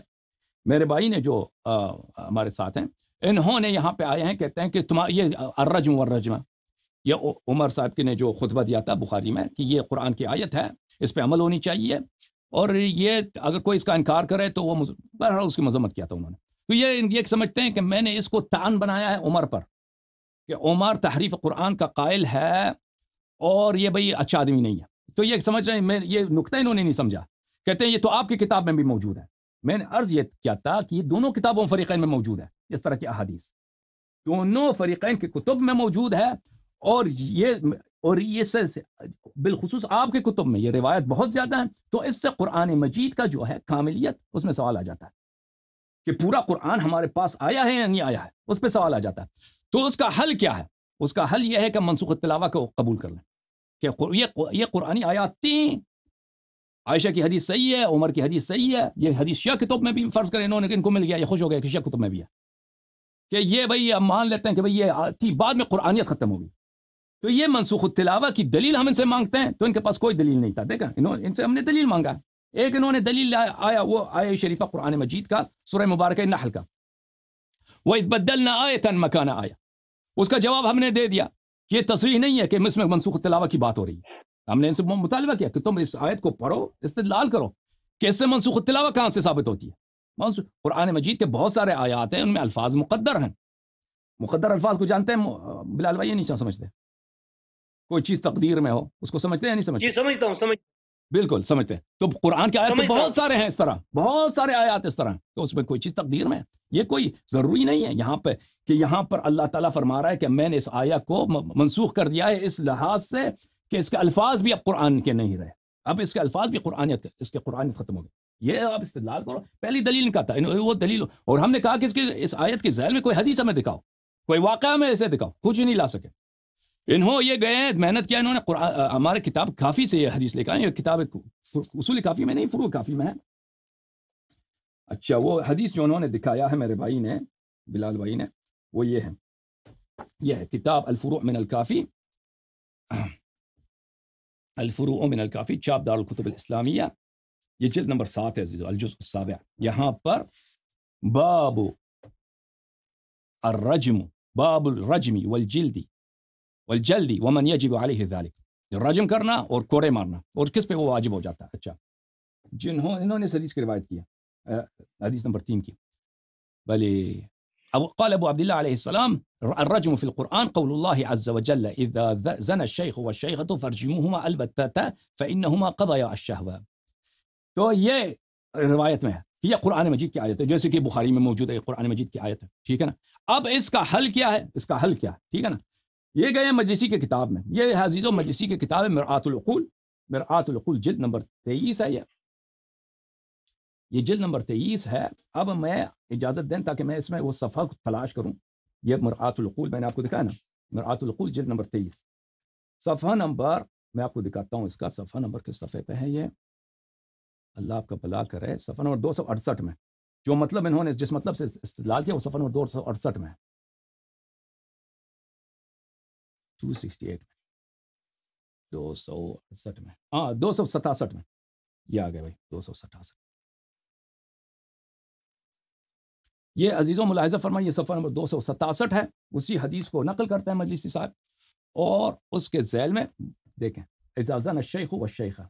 میرے بھائی نے جو ہمارے ساتھ ہیں، انہوں نے یہاں پہ آئے ہیں، کہتے ہیں کہ یہ الرجم والرجمہ، یہ عمر صاحب کے نے جو خطبہ دیا تھا بخاری میں کہ یہ قرآن کی آیت ہے، اس پہ عمل ہونی چاہیے، اور یہ اگر کوئی اس کا انکار کرے تو وہ بہرحال اس کی مذمت کیا تھا انہوں نے. تو یہ سمجھتے ہیں کہ میں نے اس کو طعن بنایا ہے عمر پر، کہ عمر تحریف قرآن کا قائل ہے اور یہ بھئی اچھا آدمی نہیں ہے. تو یہ سمجھ رہے ہیں، یہ نقطہ انہوں نے نہیں سمجھا. کہتے ہیں یہ تو آپ کی کتاب میں بھی موجود ہے. میں نے عرض یہ کیا تھا کہ یہ دونوں کتابوں فریقین میں موجود ہے اس طرح کی احادیث. دونوں فریقین کے کتب میں موجود ہے، اور یہ بالخصوص آپ کے کتب میں یہ روایت بہت زیادہ ہے، تو اس سے قرآن مجید کا جو ہے کاملیت، اس میں سوال آ جاتا ہے کہ پورا قرآن ہمارے پاس آیا ہے یا نہیں آیا ہے، اس پہ سوال آ جاتا ہے۔ تو اس کا حل کیا ہے؟ اس کا حل یہ ہے کہ منسوخ التلاوہ کو قبول کر لیں کہ یہ قرآنی آیات تھیں، عائشہ کی حدیث صحیح ہے، عمر کی حدیث صحیح ہے، یہ حدیث شیعہ کتب میں بھی فرض کریں ان کو مل گیا، یہ خوش ہو گئے کہ شیعہ کتب میں بھی ہے، کہ یہ بھئی ہم مان لیتے ہیں کہ بھئی یہ تھی، بعد میں قرآنیت ختم ہوگی۔ تو یہ منسوخ التلاوہ کی دلیل ہم ان سے مانگتے ہیں، تو ان کے پاس کوئی دلیل نہیں تھا۔ دیکھا ان سے ہم نے دلیل مانگا، ایک انہوں نے دلیل آیا وہ آیہ شریفہ قرآن مجید کا سورہ مبارکہ نحل کا، وَإِذْ بَدَّلْنَا آیَةً مَكَانَ آیَةٍ، اس کا جواب ہم نے دے دیا کہ یہ تصریح نہیں ہے کہ اس میں منسوخ التلاوہ کی بات ہو رہی ہے۔ ہم نے ان سے مطالبہ کیا کہ تم اس آیت کو پڑھو، استدلال کرو کہ اس سے منسوخ التلاوہ کہاں سے ثابت ہوتی ہے۔ قرآن مجید کے بہت سارے آیات ہیں، ان میں الفاظ مقدر ہیں، مقدر الفاظ کو جانتے ہیں بلال بھائی؟ یہ نہیں سمجھتے؟ کوئی چیز تقدیر میں ہو اس کو سمجھتے ہیں نہیں سمجھتے؟ جی سمجھتا ہوں، بالکل سمجھتے ہیں۔ تو قرآن کے آیات تو بہت سارے ہیں اس طرح، بہت سارے آیات اس طرح کہ اس میں کوئی چیز تقدیر میں ہے۔ یہ کوئی ضروری نہیں ہے یہاں پہ کہ یہاں پر اللہ تعالیٰ فرما رہا ہے کہ میں نے اس آیہ کو منسوخ کر دیا ہے اس لحاظ سے کہ اس کے الفاظ بھی اب قرآن کے نہیں رہے، اب اس کے الفاظ بھی قرآنیت، اس کے قرآنیت ختم ہو گئی۔ یہ آپ استدلال کرو، پہلی دلیل نہیں کہتا وہ دلیل، اور ہم نے کہا کہ اس آیت کے ذیل میں کوئی حدیث ہمیں دکھاؤ، کوئی واقعہ میں اسے دکھاؤ، کچھ نہیں لا سکے۔ انہوں یہ گئے محنت کیا، انہوں نے ہمارے کتاب کافی سے یہ حدیث لے کے آئے، یہ کتاب اصول کافی میں نہیں، فروع کافی میں ہے۔ اچھا، وہ حدیث جو انہوں نے دکھایا ہے میرے بھائی نے، بلال بھائی نے، وہ یہ ہے کتاب الفروع من الکافی، الفروع من الکافی، چاپ دار الکتب الاسلامیہ، یہ جلد نمبر 7 ہے عزیزو، الجزء السابع۔ یہاں پر باب الرجم، باب الرجم والجلد ومن یجب علیہ ذلک، رجم کرنا اور کوڑے مارنا، اور کس پہ وہ واجب ہو جاتا ہے۔ اچھا، انہوں نے اس حدیث کی روایت کیا، حدیث نمبر 3 کی، بلے قال ابو عبداللہ علیہ السلام الرجم فی القرآن قول اللہ عز وجل اذا زن الشیخ والشیخة فرجموهما البتة فإنهما قضیا الشہوة۔ تو یہ روایت میں ہے کہ یہ قرآن مجید کی آیت ہے، جیسے کہ بخاری میں موجود ہے، قرآن مجید کی آیت ہے، ٹھیک ہے نا۔ اب اس کا حل کیا ہے؟ اس کا حل کیا ہے، ٹھیک ہے نا۔ یہ گئے مجلسی کے کتاب میں، یہ عزیزو مجلسی کے کتاب ہے مرآت العقول، مرآت العقول جلد نمبر 23 ہے، یہ جلد نمبر 23 ہے۔ اب میں اجازت دیں تاکہ میں اس میں وہ صفحہ کو تلاش کروں، یہ مرآت العقول میں نے آپ کو دکھایا نا، مرآت العقول جلد نمبر 23، صفحہ نمبر میں آپ کو دکھاتا ہوں، اس کا صفحہ نمبر کس صفحے پہ ہے، یہ اللہ آپ کا بھلا کرے، صفحہ نمبر 268 میں، جو مطلب انہوں نے جس مطلب سے استدلال کیا وہ صفحہ نمبر 268 میں ہے، 268 میں، 268 میں، ہاں 267 میں، یہ آ گئے بھائی 267۔ یہ عزیزوں ملاحظہ فرمائیے، یہ صفحہ نمبر 267 ہے، اسی حدیث کو نقل کرتے ہیں مجلسی صاحب، اور اس کے ذیل میں دیکھیں اذا زنى الشیخ والشیخة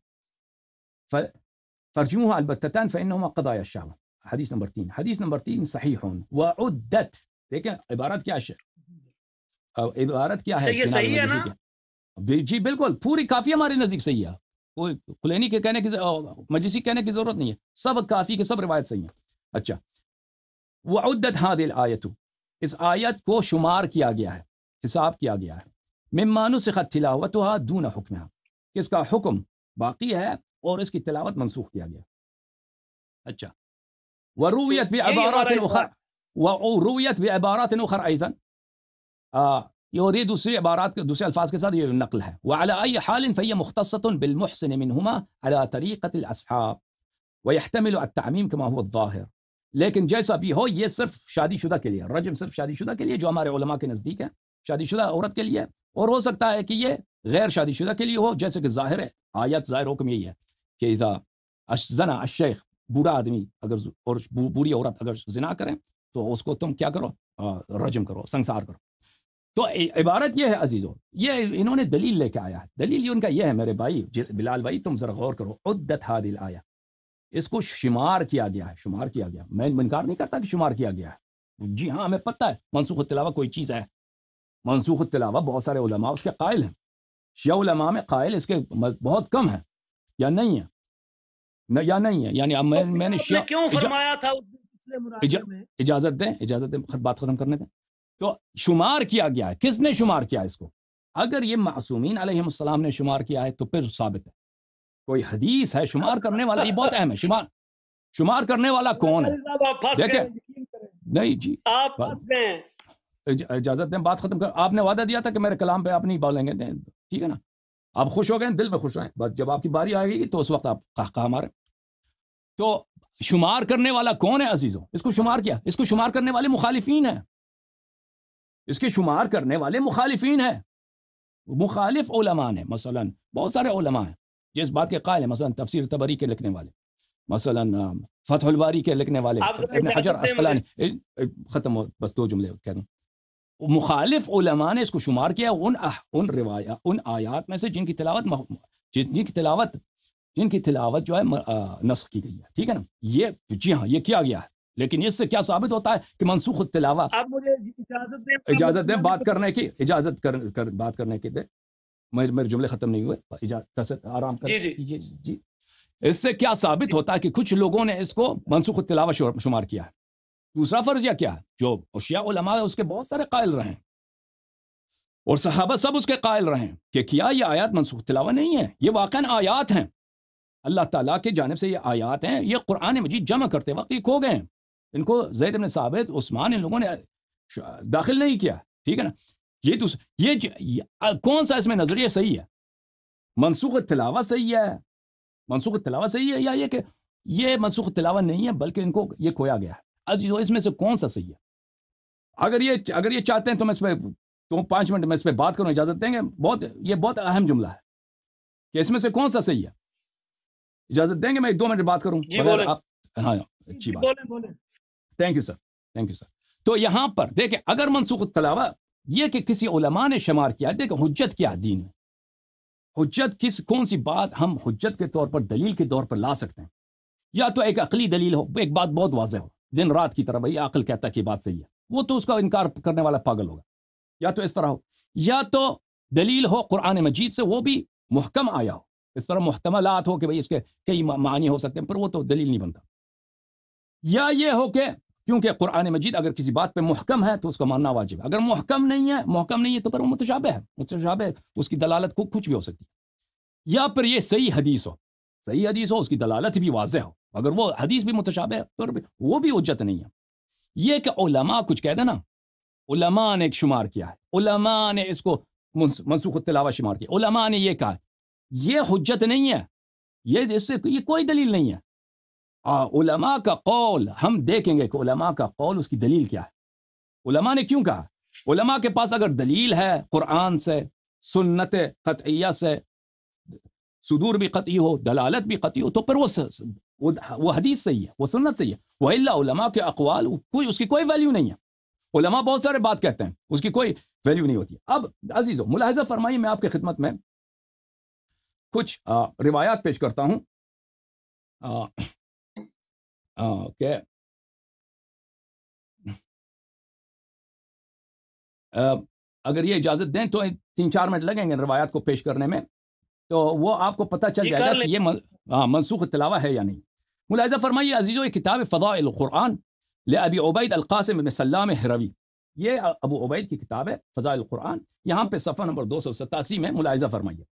فرجموها البتتان فإنهما قضایا الشہوة، حدیث نمبر 3، حدیث نمبر 3 صحیح وعدت، دیکھیں عبارت کیا ہے، عبارت کیا ہے، یہ صحیح ہے نا؟ جی بالکل، پوری کافی ہمارے نزدیک صحیح ہے، کوئی کلینی کے کہنے کی مجلسی کہنے کی ضرورت نہیں ہے، سب کافی کے سب روایت صحیح ہیں۔ اچھا، وعدت هذه الآیة، اس آیت کو شمار کیا گیا ہے، حساب کیا گیا ہے، مما نسخت تلاوتها دون حکمها، کہ اس کا حکم باقی ہے اور اس کی تلاوت منسوخ کیا گیا۔ اچھا، ورویت بعبارات اخرى، ورویت بعبارات اخرى ايضا، یہ دوسری عبارات دوسرے الفاظ کے ساتھ یہ نقل ہے، وعلى اي حال فهي مختصة بالمحسن منهما على طريقة الاصحاب ويحتمل التعميم كما هو الظاهر، لیکن جیسا بھی ہو یہ صرف شادی شدہ کے لیے، رجم صرف شادی شدہ کے لیے جو ہمارے علماء کے نزدیک ہے، شادی شدہ عورت کے لیے، اور ہو سکتا ہے کہ یہ غیر شادی شدہ کے لیے ہو، جیسے کہ ظاہر ہے آیت ظاہر حکم یہی ہے کہ اذا زنا الشیخ، بوڑھا آدمی اگر اور بوڑھی عورت اگر زنا کریں تو اس کو تم کیا کرو، رجم کرو، سنسار کرو۔ تو عبارت یہ ہے عزیزو، یہ انہوں نے دلیل لے کے آیا ہے، دلیل ان کا یہ ہے میرے بھائی بلال بھائی، تم ذرا غور کرو، عدت هذه الآیہ، اس کو شمار کیا گیا ہے، شمار کیا گیا، میں انکار نہیں کرتا کہ شمار کیا گیا ہے، جی ہاں ہمیں پتہ ہے منسوخ التلاوہ کوئی چیز ہے، منسوخ التلاوہ بہت سارے علماء اس کے قائل ہیں، شیعہ علماء میں قائل اس کے بہت کم ہیں یا نہیں ہے، یا نہیں ہے، یعنی اب میں نے کیوں فرمایا تھا پچھلے مناظرے میں، اجازت دیں بات ختم کرنے دیں، تو شمار کیا گیا ہے. کس نے شمار کیا اس کو؟ اگر یہ معصومین علیہم السلام نے شمار کیا ہے تو پھر ثابت ہے. کوئی حدیث ہے شمار کرنے والا؟ یہ بہت اہم ہے. شمار کرنے والا کون ہے؟ آپ پھنس گئے دیکھیں ہیں، یقین کریں، نہیں جی، آپ پھنس گئے ہیں۔ اجازت دیں بات ختم کر. آپ نے وعدہ دیا تھا کہ میرے کلام پہ آپ نہیں بولیں گے، ٹھیک ہے نا؟ آپ خوش ہو گئے، دل میں خوش رہیں، بس جب آپ کی باری آئے گی تو اس وقت آپ کہا مارے. تو شمار کرنے والا کون ہے عزیزوں؟ اس کو شمار کیا؟ اس کو شمار کرنے والے مخالفین ہیں. اس کے شمار کرنے والے مخالفین ہیں. مخالف علماء نے، مثلا بہت سارے علماء ہیں جس بات کے قائل ہیں، مثلا تفسیر طبری کے لکھنے والے، مثلا فتح الباری کے لکھنے والے، آپ ذرا ابن حجر اجازت دیں عسقلانی. ختم ہو، بس 2 جملے کہہ دوں. مخالف علماء نے اس کو شمار کیا ان روایات، ان آیات میں سے جن کی تلاوت جو ہے نسخ کی گئی ہے. ٹھیک ہے نا؟ یہ جی ہاں، یہ کیا گیا ہے. لیکن اس سے کیا ثابت ہوتا ہے کہ منسوخ التلاوہ. آپ مجھے اجازت دیں بات کرنے کی، اجازت کر بات کرنے کی دے. میرے جملے ختم نہیں ہوئے، آرام کر. جی. اس سے کیا ثابت ہوتا ہے کہ کچھ لوگوں نے اس کو منسوخ التلاوہ شمار کیا ہے. دوسرا فرضیہ کیا ہے؟ جو اشیاء علماء اس کے بہت سارے قائل رہے ہیں، اور صحابہ سب اس کے قائل رہے ہیں کہ کیا یہ آیات منسوخ تلاوہ نہیں ہے، یہ واقعاً آیات ہیں. اللہ تعالیٰ کی جانب سے یہ آیات ہیں. یہ قرآن مجید جمع کرتے وقت یہ کھو گئے ہیں. ان کو زید بن ثابت، عثمان، ان لوگوں نے داخل نہیں کیا. ٹھیک ہے نا؟ یہ کون سا اس میں نظریہ صحیح ہے؟ منسوخ تلاوہ صحیح ہے؟ منسوخ تلاوہ صحیح ہے، یا یہ کہ یہ منسوخ تلاوہ نہیں ہے بلکہ ان کو یہ کھویا گیا ہے؟ عزیزو، اس میں سے کون سا صحیح ہے؟ اگر یہ چاہتے ہیں تو میں اس پہ 5 منٹ میں اس پہ بات کروں، اجازت دیں گے؟ یہ بہت اہم جملہ ہے کہ اس میں سے کون سا صحیح ہے. اجازت دیں گے میں 2 منٹ بات کروں؟ جی بولیں. ہاں، اچھی بات. Thank you sir. تو یہاں پر دیکھیں، اگر منسوخ التلاوہ یہ کہ کسی علماء نے شمار کیا، دیکھیں حجت کیا ہے دین میں. حجت کون سی بات ہم حجت کے طور پر، دلیل کے طور پر لا سکتے ہیں؟ یا تو ایک عقلی دلیل ہو، ایک بات بہت واضح ہو، دن رات کی طرح، بھائی عقل کہتا ہے کہ بات صحیح ہے، وہ تو اس کا انکار کرنے والا پاگل ہوگا. یا تو اس طرح ہو، یا تو دلیل ہو قرآن مجید سے، وہ بھی محکم آیا ہو. اس طرح محتملات ہو کہ بھئی اس کے کئی معنی ہو سکتے ہیں، پر وہ تو دلیل نہیں بنتا. یا یہ ہو کہ کیونکہ قرآن مجید اگر کسی بات پہ محکم ہے تو اس کا ماننا واجب ہے. اگر محکم نہیں ہے تو پھر وہ متشابہ ہے، اس کی دلالت کو کچھ بھی ہو سکتی ہے. یا پھر یہ صحیح حدیث ہو، اس کی دلالت بھی واضح ہو. اگر وہ حدیث بھی متشابہ ہے تو وہ بھی حجت نہیں ہے. یہ کہ علماء کچھ کہہ دینا، علماء نے ایک شمار کیا ہے، علماء نے اس کو منسوخ التلاوہ شمار کیا، علماء نے یہ کہا، یہ حجت نہیں ہے. یہ کوئی دلیل نہیں ہے. علماء کا قول ہم دیکھیں گے کہ علماء کا قول اس کی دلیل کیا ہے. علماء نے کیوں کہا؟ علماء کے پاس اگر دلیل ہے قرآن سے، سنت قطعیہ سے، صدور بھی قطعی ہو، دلالت بھی قطعی ہو، تو پھر وہ حدیث صحیح ہے، وہ سنت صحیح ہے. وَإِلَّا علماء کے اقوال اس کی کوئی ویلیو نہیں ہے. علماء بہت سارے بات کہتے ہیں، اس کی کوئی ویلیو نہیں ہوتی. اب عزیزو ملاحظہ فرمائیے، میں آپ کے خدمت میں کچھ روایات پیش کرتا ہوں کہ اگر یہ اجازت دیں تو 3-4 منٹ لگیں گے روایات کو پیش کرنے میں، تو وہ آپ کو پتہ چل جائے گا کہ یہ منسوخ التلاوہ ہے یا نہیں. ملاحظہ فرمائیے عزیزو، یہ کتاب فضائل القرآن لأبی عبید القاسم بن سلام ہروی، یہ ابو عبید کی کتاب ہے فضائل القرآن. یہاں پہ صفحہ نمبر 287 میں ملاحظہ فرمائیے.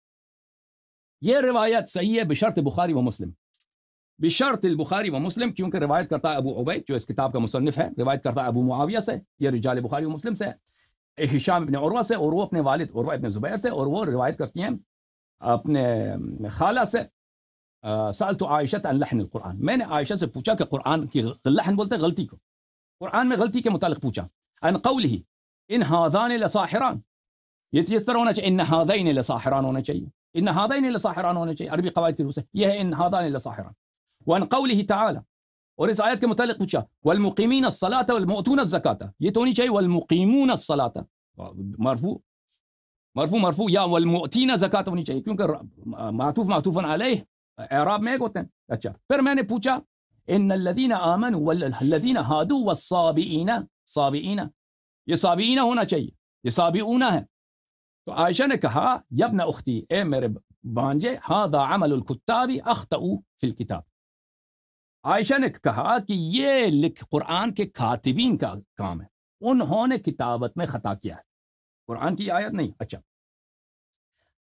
یہ روایت صحیح ہے بشرط بخاری و مسلم، بشرط البخاری و مسلم، کیونکہ روایت کرتا ہے ابو عبید جو اس کتاب کا مصنف ہے، روایت کرتا ہے ابو معاویہ سے، یہ رجال بخاری و مسلم سے، ہشام ابن عروہ سے، اور وہ اپنے والد عروہ ابن زبیر سے، اور وہ روایت کرتی ہیں اپنے خالہ سے. سألت عائشہ عن لحن القرآن، میں نے عائشہ سے پوچھا کہ قرآن کی لحن بولتے ہیں غلطی کو، قرآن میں غلطی کے متعلق پوچھا. عن قوله ان هذان لساحران، یہ اس طرح ہونا چاہیے، ان هذین لساحران ہونا چاہیے، ان هذین لساحران ہونا چاہیے عربی قواعد کی روح سے، یہ ہے ان هذان لساحران. وعن قوله تعالی، اور اس آیت کے متعلق پوچھا والمقیمین الصلاۃ والمؤتون الزکاۃ، یہ تو نہیں چاہیے والمقیمون الصلاۃ مرفوع، یا والمؤتین زکاۃ ہونی چاہیے کیونکہ معطوف علیہ اعراب میں ایک ہوتے ہیں. اچھا، پھر میں نے پوچھا ان الذین آمنوا والذین ہادوا والصابئین، صابئین، یہ صابئین ہونا چاہیے، یہ صابئون ہے. تو عائشہ نے کہا یا ابن اختی، اے میرے بانجے، ھذا عمل الکتاب اخطئوا فی الکتاب. عائشہ نے کہا کہ یہ قرآن کے کاتبین کا کام ہے، انہوں نے کتابت میں خطا کیا ہے، قرآن کی آیت نہیں۔ اچھا،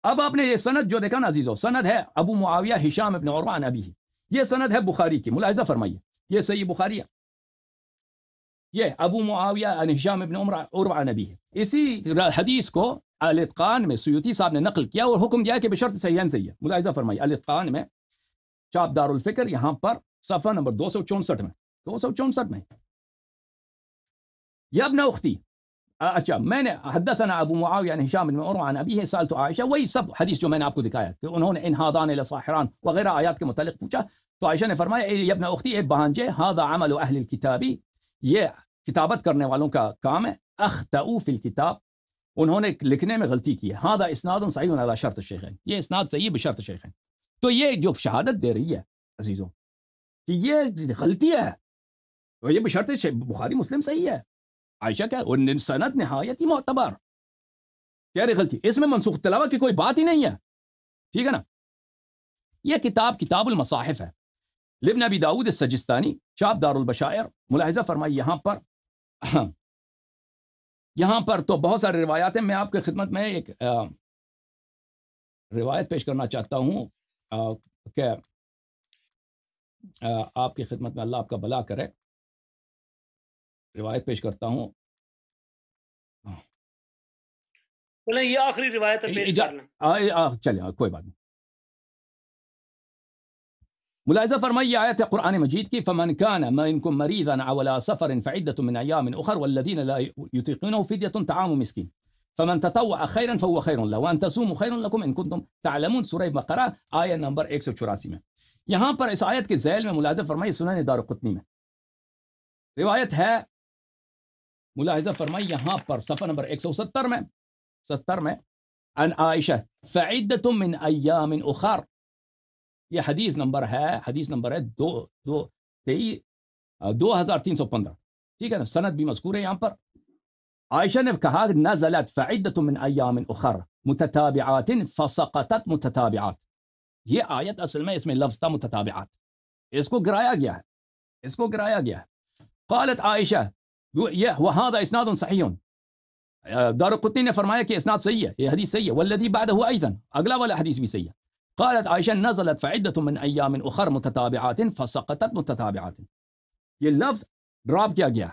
اب آپ نے یہ سند جو دیکھا نا عزیزو، سند ہے ابو معاویہ ہشام ابن عروہ عن ابیہ، یہ سند ہے بخاری کی، ملاحظہ فرمائیے، یہ صحیح بخاری ہے، یہ ابو معاویہ عن ہشام ابن عروہ عن ابیہ۔ اسی حدیث کو الاتقان میں سیوطی صاحب نے نقل کیا اور حکم دیا کہ بشرط صحیحین صحیح ہے۔ ملاحظہ فرمائیے، الاتقان میں چاپ دار الفکر، یہاں پر صفحہ نمبر 264 میں، 264 میں، یا ابن اختی، اچھا میں نے حدثنا ابو معاویہ عن ہشام بن عروہ عن ابیہ سألت عائشہ، وہی سب حدیث جو میں نے آپ کو دکھایا کہ انہوں نے ان ہذان لصاحران وغیرہ آیات کے متعلق پوچھا، تو عائشہ نے فرمایا اے ابن اختی، اے بہانجے، ھذا عمل اہل الکتاب، یہ کتابت کرنے والوں کا کام ہے، اخطئوا فی الکتاب، انہوں نے لکھنے میں غلطی کی ہے، ھذا اسناد صحیح علی شرط الشیخین، یہ اسناد صحیح بشرط الشیخین۔ تو یہ جو شہادت دے رہی ہے عزیزوں کہ یہ غلطی ہے، اور یہ بشرط بخاری مسلم صحیح ہے، عائشہ کیا سند نہایت ہی معتبر، کیا رہی غلطی، اس میں منسوخ تلاوت کی کوئی بات ہی نہیں ہے، ٹھیک ہے نا۔ یہ کتاب المصاحف ہے، لابن ابی داود السجستانی، چاپ دار البشائر، ملاحظہ فرمائی یہاں پر تو بہت سارے روایات ہیں، میں آپ کی خدمت میں ایک روایت پیش کرنا چاہتا ہوں کہ آپ کی خدمت میں اللہ آپ کا بھلا کرے، روایت پیش کرتا ہوں، بولے یہ آخری روایت ہے، پیش کر لیں، چلیں کوئی بات نہیں۔ ملاحظہ فرمائیے آیت قرآن مجید کی، فمن كان منكم مريضا او على سفر فعدة من ايام اخر والذين لا يطيقونه فدية طعام مسكين فمن تطوع خيرا فهو خير له وان تصوموا خير لكم ان كنتم تعلمون، سورہ بقرہ آیت نمبر 184 میں۔ یہاں پر اس آیت کے ذیل میں ملاحظہ فرمائیے سنن دارقطنی میں روایت ہے، ملاحظہ فرمائیے یہاں پر صفحہ نمبر 170 میں عن عائشہ فعدة من ایام اخر، یہ حدیث نمبر ہے 2315، ٹھیک ہے نا، سند بھی مذکور ہے یہاں پر۔ عائشہ نے کہا نزلت فعدة من ایام اخر متتابعات فسقطت متتابعات، یہ آیت اصل میں اس میں لفظ تھا متتابعات، اس کو گرایا گیا ہے، قالت عائشہ وهذا اسناد صحیح، دارقطنی نے فرمایا کہ اسناد صحیح ہے، یہ حدیث صحیح ہے، والذی بعدہ ایضا، اگلا والا حدیث بھی صحیح ہے، قالت عائشہ نزلت فعدة من ایام اخر متتابعات فسقطت متتابعات، یہ لفظ ڈراپ کیا گیا،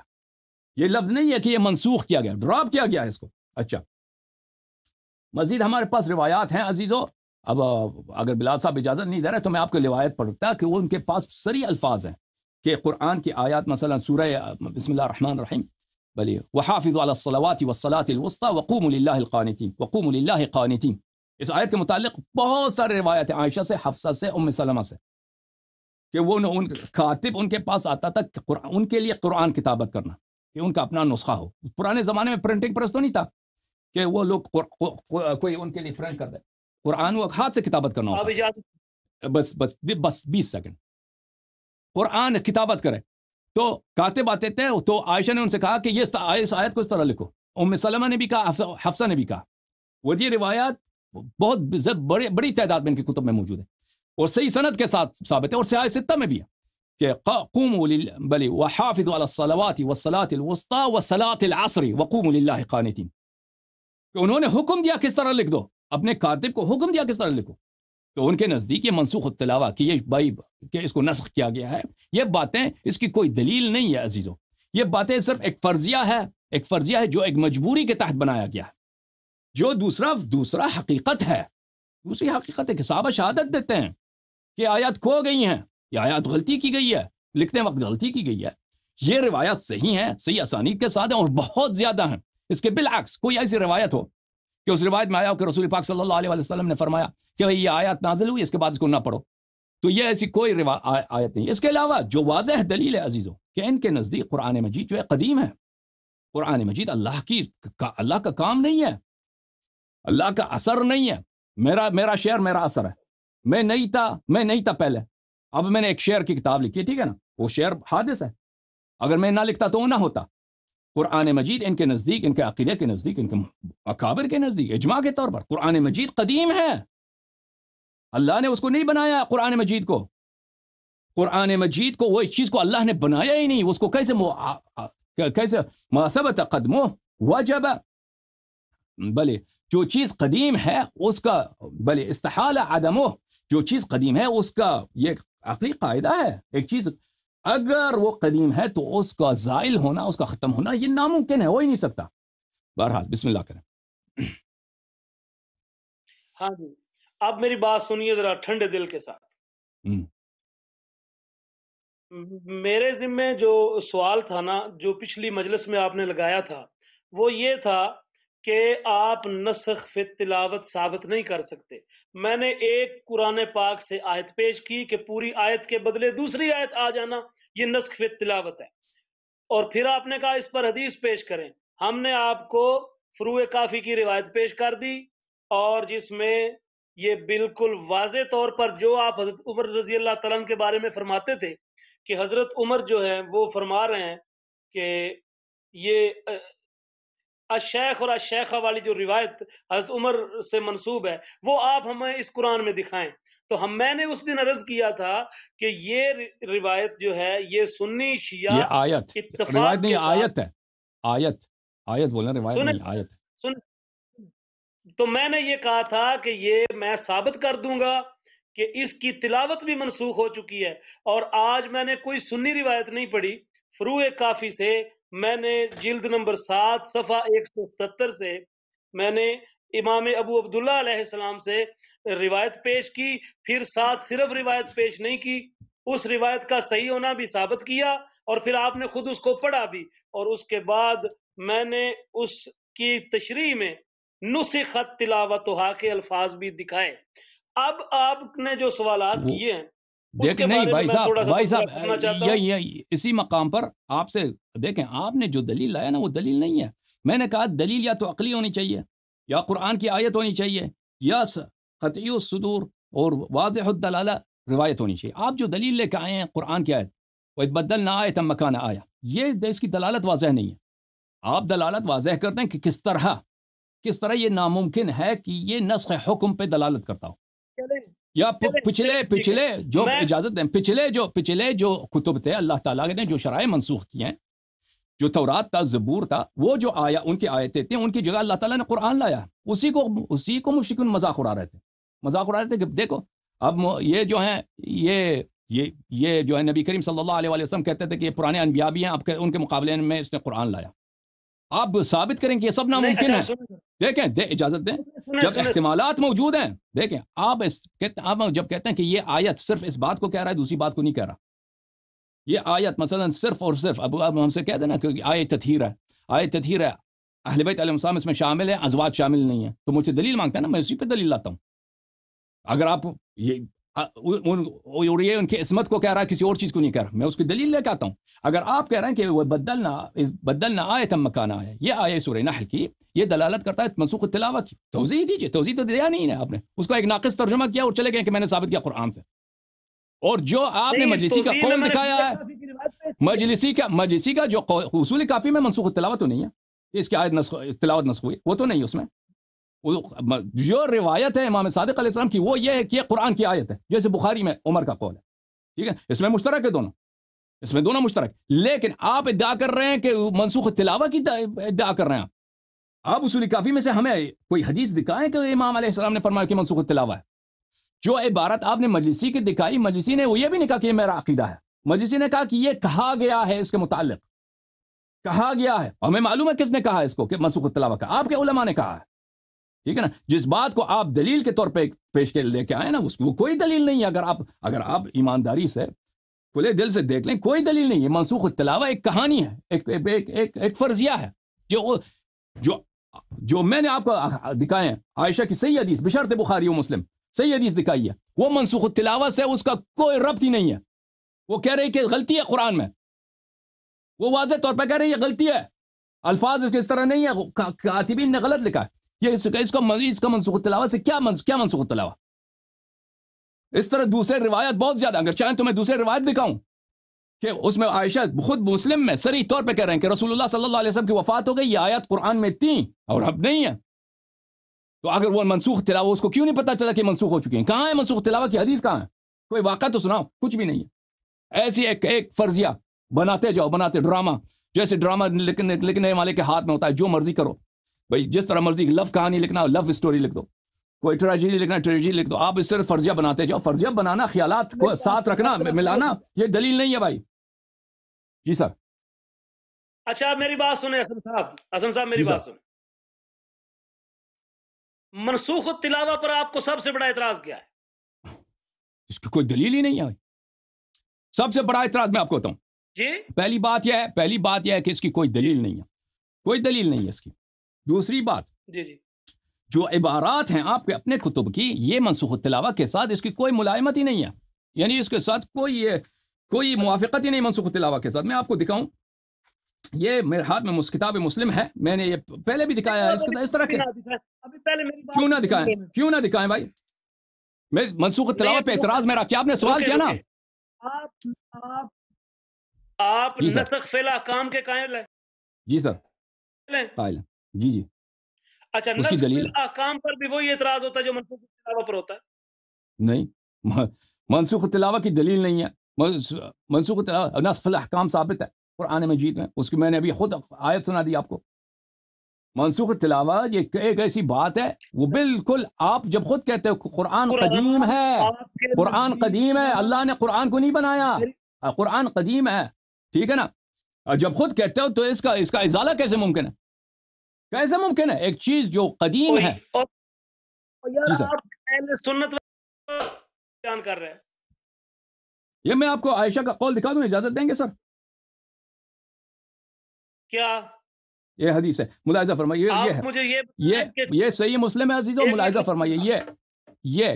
یہ لفظ نہیں ہے کہ یہ منسوخ کیا گیا، ڈراپ کیا گیا ہے اس کو۔ اچھا، مزید ہمارے پاس روایات ہیں عزیزو، اب اگر بلال صاحب اجازت نہیں دے رہے تو میں آپ کو روایت پڑھتا کہ وہ ان کے پاس سری الفاظ ہیں کہ قرآن کی آیات، مثلا سورہ بسم اللہ الرحمن الرحیم، بلی وحافظوا علی الصلوات والصلاة الوسطى وقوموا للہ قانتین، اس آیت کے متعلق بہت سارے روایت ہیں عائشہ سے، حفصہ سے، ام سلمہ سے، کہ وہ کاتب ان کے پاس آتا تھا کہ ان کے لیے قرآن کتابت کرنا، کہ ان کا اپنا نسخہ ہو۔ پرانے زمانے میں پرنٹنگ پریس تو نہیں تھا کہ وہ لوگ کوئی ان کے لیے پرنٹ کر دے، قرآن وہ ہاتھ سے کتابت کرنا ہوتا، بس 20 سیکنڈ قرآن کتابت کرے، تو کاتب آتے تھے، تو عائشہ نے ان سے کہا کہ یہ اس آیت کو اس طرح لکھو، ام سلمہ نے بھی کہا، حفصہ نے بھی کہا، وہ یہ روایات بہت بڑی تعداد میں ان کی کتب میں موجود ہے، اور صحیح سند کے ساتھ ثابت ہے، اور صحیح ستہ میں بھی ہے کہ قوموا بلی وحافظوا علی الصلوات والصلاة الوسطى وصلاة العصر وقوموا للہ قانتین، کہ انہوں نے حکم دیا کس طرح لکھ دو، اپنے کاتب کو حکم دیا کس طرح لکھو، تو ان کے نزدیک یہ منسوخ التلاوہ کہ یہ بھائی کہ اس کو نسخ کیا گیا ہے، یہ باتیں اس کی کوئی دلیل نہیں ہے عزیزو، یہ باتیں صرف ایک فرضیہ ہے جو ایک مجبوری کے تحت بنایا گیا ہے، جو دوسرا حقیقت ہے، دوسری حقیقت ہے کہ صحابہ شہادت دیتے ہیں کہ آیات کھو گئی ہیں، یہ آیات غلطی کی گئی ہے، لکھتے وقت غلطی کی گئی ہے، یہ روایات صحیح ہیں، صحیح اسانید کے ساتھ ہیں، اور بہت زیادہ ہیں۔ اس کے بالعکس کوئی ایسی روایت ہو کہ اس روایت میں آیا ہو کہ رسول پاک صلی اللہ علیہ وسلم نے فرمایا کہ یہ آیات نازل ہوئی، اس کے بعد اس کو نہ پڑھو، تو یہ ایسی کوئی آیت نہیں۔ اس کے علاوہ جو واضح دلیل ہے عزیزو کہ ان کے نزدیک قرآن مجید جو ہے قدیم ہے، قرآن مجید اللہ کا کام نہیں ہے، اللہ کا اثر نہیں ہے، میرا شعر میرا اثر ہے، میں نہیں تھا پہلے، اب میں نے ایک شعر کی کتاب لکھی ہے، ٹھیک ہے نا، وہ شعر حادث ہے، اگر میں نہ لکھتا تو وہ نہ ہوتا۔ قرآن مجید ان کے نزدیک، ان کے عقیدے کے نزدیک، ان کے اکابر کے نزدیک اجماع کے طور پر قرآن مجید قدیم ہے، اللہ نے اس کو نہیں بنایا، قرآن مجید کو وہ اس چیز کو اللہ نے بنایا ہی نہیں، اس کو کیسے ما ثبت قدمه وجب بلے جو چیز قدیم ہے اس کا بلے استحال عدمه جو چیز قدیم ہے اس کا یہ عقلی قاعدہ ہے. ایک چیز اگر وہ قدیم ہے تو اس کا زائل ہونا اس کا ختم ہونا یہ ناممکن ہے, ہو ہی نہیں سکتا. بہرحال بسم اللہ کریں. ہاں جی اب میری بات سنیے ذرا ٹھنڈے دل کے ساتھ. میرے ذمے جو سوال تھا نا جو پچھلی مجلس میں آپ نے لگایا تھا وہ یہ تھا کہ آپ نسخ فی تلاوت ثابت نہیں کر سکتے. میں نے ایک قرآن پاک سے آیت پیش کی کہ پوری آیت کے بدلے دوسری آیت آ جانا یہ نسخ فی تلاوت ہے, اور پھر آپ نے کہا اس پر حدیث پیش کریں. ہم نے آپ کو فروع کافی کی روایت پیش کر دی اور جس میں یہ بالکل واضح طور پر جو آپ حضرت عمر رضی اللہ تعالیٰ عنہ کے بارے میں فرماتے تھے کہ حضرت عمر جو ہے وہ فرما رہے ہیں کہ یہ الشیخ اور الشیخہ والی جو روایت حضرت عمر سے منسوب ہے وہ آپ ہمیں اس قرآن میں دکھائیں. تو میں نے اس دن عرض کیا تھا کہ یہ روایت جو ہے یہ سنی شیعہ یہ آیت روایت نہیں آیت ہے, آیت بولنا روایت نہیں آیت ہے. تو میں نے یہ کہا تھا کہ یہ میں ثابت کر دوں گا کہ اس کی تلاوت بھی منسوخ ہو چکی ہے, اور آج میں نے کوئی سنی روایت نہیں پڑھی. فروع کافی سے میں نے جلد نمبر 7 صفحہ 170 سے میں نے امام ابو عبداللہ علیہ السلام سے روایت پیش کی, پھر ساتھ صرف روایت پیش نہیں کی, اس روایت کا صحیح ہونا بھی ثابت کیا, اور پھر آپ نے خود اس کو پڑھا بھی, اور اس کے بعد میں نے اس کی تشریح میں نسخت تلاوتھا کے الفاظ بھی دکھائے. اب آپ نے جو سوالات کیے ہیں دیکھ نہیں بھائی صاحب یہ اسی مقام پر آپ سے دیکھیں آپ نے جو دلیل لایا نا وہ دلیل نہیں ہے. میں نے کہا دلیل یا تو عقلی ہونی چاہیے یا قرآن کی آیت ہونی چاہیے یا قطعی الصدور اور واضح الدلالہ روایت ہونی چاہیے. آپ جو دلیل لے کے آئے ہیں قرآن کی آیت وَإِذْ بَدَّلْنَا آیَةً مَكَانَ آیَةٍ یہ اس کی دلالت واضح نہیں ہے. آپ دلالت واضح کرتے ہیں کہ کس طرح یہ ناممکن ہے کہ یہ نسخ حکم پہ دلالت کرتا ہو یا پچھلے جو اجازت دیں پچھلے جو کتب تھے اللہ تعالیٰ نے جو شرائع منسوخ کیے ہیں, جو تورات تھا زبور تھا, وہ جو آیا ان کی آیتیں تھیں ان کی جگہ اللہ تعالیٰ نے قرآن لایا. اسی کو مشرکین مذاق اڑا رہے تھے کہ دیکھو اب یہ جو ہیں یہ جو ہے نبی کریم صلی اللہ علیہ وسلم کہتے تھے کہ یہ پرانے انبیاء بھی ہیں, اب ان کے مقابلے میں اس نے قرآن لایا. آپ ثابت کریں کہ یہ سب ناممکن ہے. دیکھیں اجازت دیں جب احتمالات موجود ہیں. دیکھیں آپ جب کہتے ہیں کہ یہ آیت صرف اس بات کو کہہ رہا ہے دوسری بات کو نہیں کہہ رہا. یہ آیت مثلا صرف اور صرف اب ہم سے کہہ دینا کہ آیت تطہیر ہے اہل بیت علیہ السلام اس میں شامل ہے, ازواج شامل نہیں ہیں, تو مجھ سے دلیل مانگتا ہے نا, میں اسی پہ دلیل لاتا ہوں. اگر آپ یہ ان کی عصمت کو کہہ رہا ہے کسی اور چیز کو نہیں کہہ رہا, میں اس کی دلیل لے کے آتا ہوں. اگر آپ کہہ رہے ہیں کہ وہ بدلنا آیۃ مکان آیا, یہ آیت سورہ نحل کی یہ دلالت کرتا ہے منسوخ التلاوہ کی, توضیح دیجیے. توضیح تو دیا نہیں ہے آپ نے, اس کو ایک ناقص ترجمہ کیا اور چلے گئے کہ میں نے ثابت کیا قرآن سے. اور جو آپ نے مجلسی کا قول دکھایا ہے مجلسی کا جو اصول کافی میں منسوخ التلاوہ تو نہیں ہے, اس کی آیت تلاوت نسخ ہوئی وہ تو نہیں اس میں. جو روایت ہے امام صادق علیہ السلام کی وہ یہ ہے کہ یہ قرآن کی آیت ہے, جیسے بخاری میں عمر کا قول ہے. ٹھیک ہے, اس میں مشترک ہے دونوں, اس میں دونوں مشترک. لیکن آپ ادعا کر رہے ہیں کہ منسوخ التلاوہ کی ادعا کر رہے ہیں. آپ اصول کافی میں سے ہمیں کوئی حدیث دکھائیں کہ امام علیہ السلام نے فرمایا کہ منسوخ التلاوہ ہے. جو عبارت آپ نے مجلسی کی دکھائی, مجلسی نے وہ یہ بھی نہیں کہا کہ یہ میرا عقیدہ ہے, مجلسی نے کہا کہ یہ کہا گیا ہے, اس کے متعلق کہا گیا ہے. ہمیں معلوم ہے کس نے کہا اس کو کہ منسوخ التلاوہ کا, آپ کے علماء نے کہا ہے. ٹھیک ہے نا, جس بات کو آپ دلیل کے طور پہ پیش کے لے کے آئے نا, اس کو کوئی دلیل نہیں ہے. اگر آپ ایمانداری سے کھلے دل سے دیکھ لیں, کوئی دلیل نہیں ہے. منسوخ التلاوہ ایک کہانی ہے, ایک فرضیہ ہے جو میں نے آپ کو دکھائے ہیں. عائشہ کی صحیح حدیث بشرط بخاری و مسلم صحیح حدیث دکھائی ہے, وہ منسوخ التلاوہ سے اس کا کوئی ربط ہی نہیں ہے. وہ کہہ رہی کہ غلطی ہے قرآن میں, وہ واضح طور پہ کہہ رہی ہے غلطی ہے, الفاظ اس کے اس طرح نہیں ہے, کاتبین نے غلط لکھا ہے. یہ اس کا منسوخ التلاوہ سے کیا منسوخ التلاوہ. اس طرح دوسرے روایت بہت زیادہ, اگر چاہیں تو میں دوسرے روایت دکھاؤں کہ اس میں عائشہ خود مسلم میں صریح طور پہ کہہ رہے ہیں کہ رسول اللہ صلی اللہ علیہ وسلم کی وفات ہو گئی, یہ آیات قرآن میں تھیں اور اب نہیں ہے. تو اگر وہ منسوخ تلاوہ, اس کو کیوں نہیں پتا چلا کہ منسوخ ہو چکی ہیں؟ کہاں ہے منسوخ تلاوہ کی حدیث, کہاں ہے؟ کوئی واقعہ تو سناؤ. کچھ بھی نہیں ہے. ایسی ایک فرضیہ بناتے جاؤ, بناتے ڈرامہ جیسے ڈرامہ لکھنے والے کے ہاتھ میں ہوتا ہے جو مرضی کرو بھائی، جس طرح مرضی لو کہانی لکھنا لو اسٹوری لکھ دو، کوئی ٹریجڈی لکھنا ٹریجڈی لکھ دو، آپ اس صرف فرضیہ بناتے جاؤ. فرضیہ بنانا، خیالات کو ساتھ رکھنا، ملانا، یہ دلیل نہیں ہے بھائی. جی سر. اچھا میری بات سنیں حسن صاحب میری بات سنیں. منسوخ التلاوہ پر آپ کو سب سے بڑا اعتراض کیا ہے؟ اس کی کوئی دلیل ہی نہیں ہے. سب سے بڑا اعتراض میں آپ کو بتاؤں جی، پہلی بات یہ ہے کہ اس کی کوئی دلیل نہیں ہے، کوئی دلیل نہیں ہے اس کی. دوسری بات، جی جی، جو عبارات ہیں آپ کے اپنے کتب کی، یہ منسوخ التلاوہ کے ساتھ اس کی کوئی ملائمت ہی نہیں ہے، یعنی اس کے ساتھ کوئی موافقت ہی نہیں منسوخ التلاوہ کے ساتھ. میں آپ کو دکھاؤں، یہ میرے ہاتھ میں کتاب مسلم ہے، میں نے یہ پہلے بھی دکھایا ہے اس طرح کے. کیوں نہ دکھائیں بھائی؟ میں منسوخ التلاوہ پہ اعتراض میرا کیا؟ آپ نے سوال کیا نا. آپ جی سر. نسخ فی الاحکام کے قائل ہیں؟ جی سر قائل ہیں. جی جی. اچھا، اس کی نسخ فی دلیل الاحکام پر بھی وہی اعتراض ہوتا ہے جو منسوخ التلاوہ پر ہوتا ہے؟ نہیں، منسوخ التلاوہ کی دلیل نہیں ہے. منسوخ التلاوہ نسخ الاحکام ثابت ہے قرآن مجید میں، اس کی میں نے ابھی خود آیت سنا دی آپ کو. منسوخ التلاوہ یہ ایک ایسی بات ہے، وہ بالکل آپ جب خود کہتے ہو قرآن قدیم ہے، قرآن قدیم ہے، اللہ نے قرآن کو نہیں بنایا، قرآن قدیم ہے، ٹھیک ہے نا. جب خود کہتے ہو تو اس کا ازالہ کیسے ممکن ہے؟ کیسے ممکن ہے ایک چیز جو قدیم ہے؟ جی سر. آپ اہل سنت بیان کر رہے ہیں. یہ میں آپ کو عائشہ کا قول دکھا دوں، اجازت دیں گے سر؟ کیا یہ حدیث ہے، ملاحظہ فرمائیے. یہ ہے، مجھے یہ صحیح مسلم ہے عزیزو. ملاحظہ فرمائیے، یہ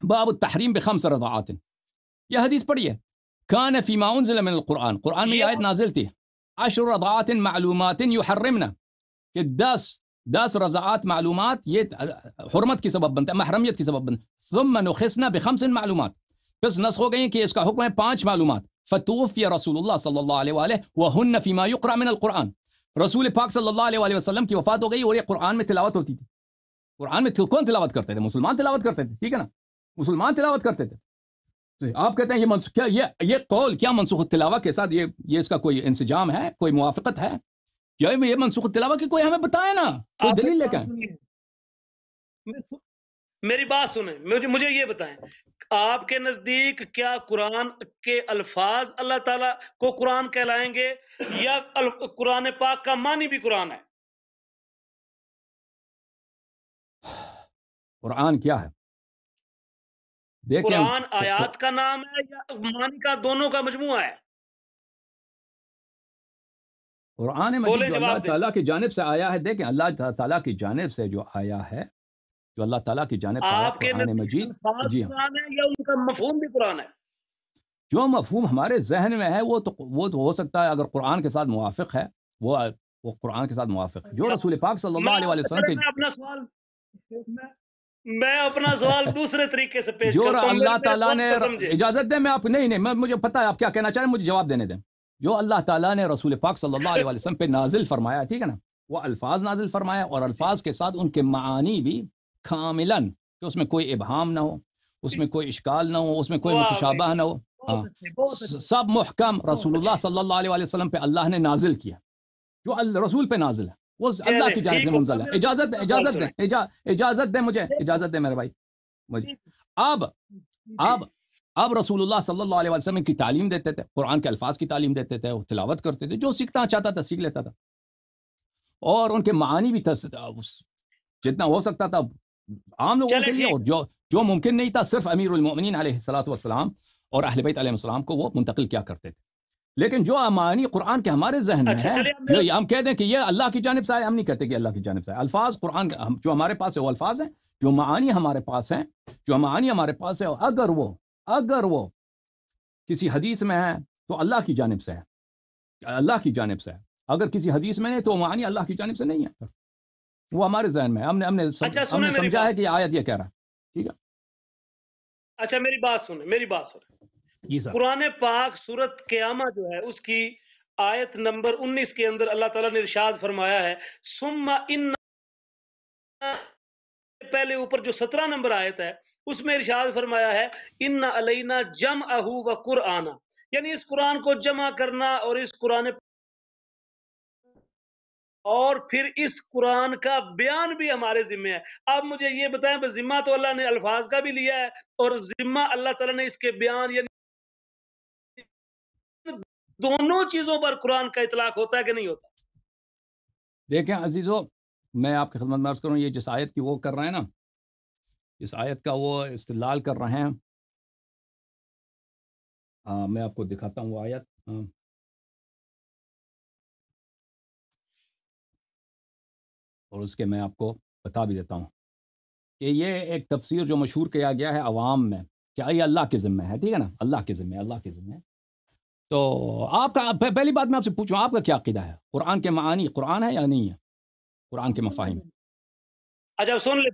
باب التحریم بخمس رضعات، یہ حدیث پڑھیے. کان فیما انزل من القرآن، قرآن میں یہ آیت نازل تھی، 10 رضعات معلومات یحرمنا، کہ 10 رضعات معلومات یہ حرمت کی سبب بنتا ہے، محرمیت کی سبب بنتا ہے. ثم نخصنا بخمس معلومات، پس نسخ ہو گئی کہ اس کا حکم ہے 5 معلومات. فتوفی رسول اللہ صلی اللہ علیہ وآلہ وہن فیما یقرأ من القرآن، رسول پاک صلی اللہ علیہ وسلم کی وفات ہو گئی اور یہ قرآن میں تلاوت ہوتی تھی. قرآن میں کون تلاوت کرتے تھے؟ مسلمان تلاوت کرتے تھے، ٹھیک ہے نا، مسلمان تلاوت کرتے تھے. آپ کہتے ہیں یہ قول کیا منسوخ التلاوہ کے ساتھ یہ اس کا کوئی انسجام ہے، کوئی موافقت ہے؟ کیا یہ منسوخ التلاوہ کی کوئی ہمیں بتائے نا، کوئی دلیل لے کے آئیں. میری بات سنیں، مجھے یہ بتائیں، آپ کے نزدیک کیا قرآن کے الفاظ اللہ تعالیٰ کو قرآن کہلائیں گے، یا قرآن پاک کا معنی بھی قرآن ہے؟ قرآن کیا ہے؟ دیکھیں، قرآن آیات کا نام ہے یا معنی کا، دونوں کا مجموعہ ہے؟ قرآن مجید جو اللہ تعالیٰ کی جانب سے آیا ہے، دیکھیں اللہ تعالیٰ کی جانب سے جو آیا ہے، جو اللہ تعالیٰ کی جانب سے آیا قرآن مجید، جی ہاں، قرآن ہے یا ان کا مفہوم بھی قرآن ہے؟ جو مفہوم ہمارے ذہن میں ہے وہ تو ہو سکتا ہے، اگر قرآن کے ساتھ موافق ہے وہ قرآن کے ساتھ موافق ہے. جو رسول پاک صلی اللہ علیہ وسلم کے میں اپنا سوال دوسرے طریقے سے پیش جو کرتا ہوں. اللہ تعالیٰ نے اجازت دیں، میں آپ نہیں مجھے پتا ہے آپ کیا کہنا چاہ رہے ہیں، مجھے جواب دینے دیں. جو اللہ تعالیٰ نے رسول پاک صلی اللہ علیہ وسلم پہ نازل فرمایا، ٹھیک ہے نا، وہ الفاظ نازل فرمایا، اور الفاظ کے ساتھ ان کے معانی بھی کاملاً، کہ اس میں کوئی ابہام نہ ہو، اس میں کوئی اشکال نہ ہو، اس میں کوئی متشابہ نہ ہو، سب محکم رسول اللہ صلی اللہ علیہ وسلم پہ اللہ نے نازل کیا. جو رسول پہ نازل ہے وہ اللہ کی جانب سے منزل ہے. اجازت دیں مجھے، اجازت دیں میرے بھائی مجھے. اب رسول اللہ صلی اللہ علیہ وسلم کی تعلیم دیتے تھے، قرآن کے الفاظ کی تعلیم دیتے تھے، وہ تلاوت کرتے تھے، جو سیکھنا چاہتا تھا سیکھ لیتا تھا، اور ان کے معانی بھی جتنا ہو سکتا تھا عام لوگوں کے لیے، اور جو ممکن نہیں تھا صرف امیر المؤمنین علیہ الصلوۃ والسلام اور اہل بیت علیہ السلام کو وہ منتقل کیا کرتے تھے. لیکن جو معانی قرآن کے ہمارے ذہن میں ہے، ہم کہہ دیں کہ یہ اللہ کی جانب سے آئے، ہم نہیں کہتے کہ اللہ کی جانب سے آئے. الفاظ قرآن جو ہمارے پاس ہے وہ الفاظ ہیں، جو معانی ہمارے پاس ہیں، اگر وہ کسی حدیث میں ہے تو اللہ کی جانب سے ہے، اللہ کی جانب سے ہے. اگر کسی حدیث میں نہیں تو معانی اللہ کی جانب سے نہیں ہے، وہ ہمارے ذہن میں ہے، ہم نے سمجھا ہے کہ یہ آیت یہ کہہ رہا ہے، ٹھیک ہے. اچھا میری بات سنیں. جی سر. قرآن پاک سورت قیامہ جو ہے اس کی آیت نمبر 19 کے اندر اللہ تعالیٰ نے ارشاد فرمایا ہے، ثم ان، پہلے اوپر جو 17 نمبر آیت ہے اس میں ارشاد فرمایا ہے، ان علینا جمعہ و قرآن، یعنی اس قرآن کو جمع کرنا اور اس قرآن اور پھر اس قرآن کا بیان بھی ہمارے ذمہ ہے. آپ مجھے یہ بتائیں بس ذمہ تو اللہ نے الفاظ کا بھی لیا ہے اور ذمہ اللہ تعالیٰ نے اس کے بیان یعنی دونوں چیزوں پر قرآن کا اطلاق ہوتا ہے کہ نہیں ہوتا؟ دیکھیں عزیزو، میں آپ کی خدمت میں عرض کروں، یہ جس آیت کی وہ کر رہے ہیں نا، اس آیت کا وہ استدلال کر رہے ہیں، میں آپ کو دکھاتا ہوں وہ آیت. اور اس کے میں آپ کو بتا بھی دیتا ہوں کہ یہ ایک تفسیر جو مشہور کیا گیا ہے عوام میں کہ یہ اللہ کے ذمہ ہے، ٹھیک ہے نا، اللہ کے ذمہ ہے، اللہ کے ذمہ ہے. تو آپ کا پہلی بات میں آپ سے پوچھوں، آپ کا کیا عقیدہ ہے؟ قرآن کے معانی قرآن ہے یا نہیں ہے؟ قرآن کے مفاہیم. اچھا سن لے،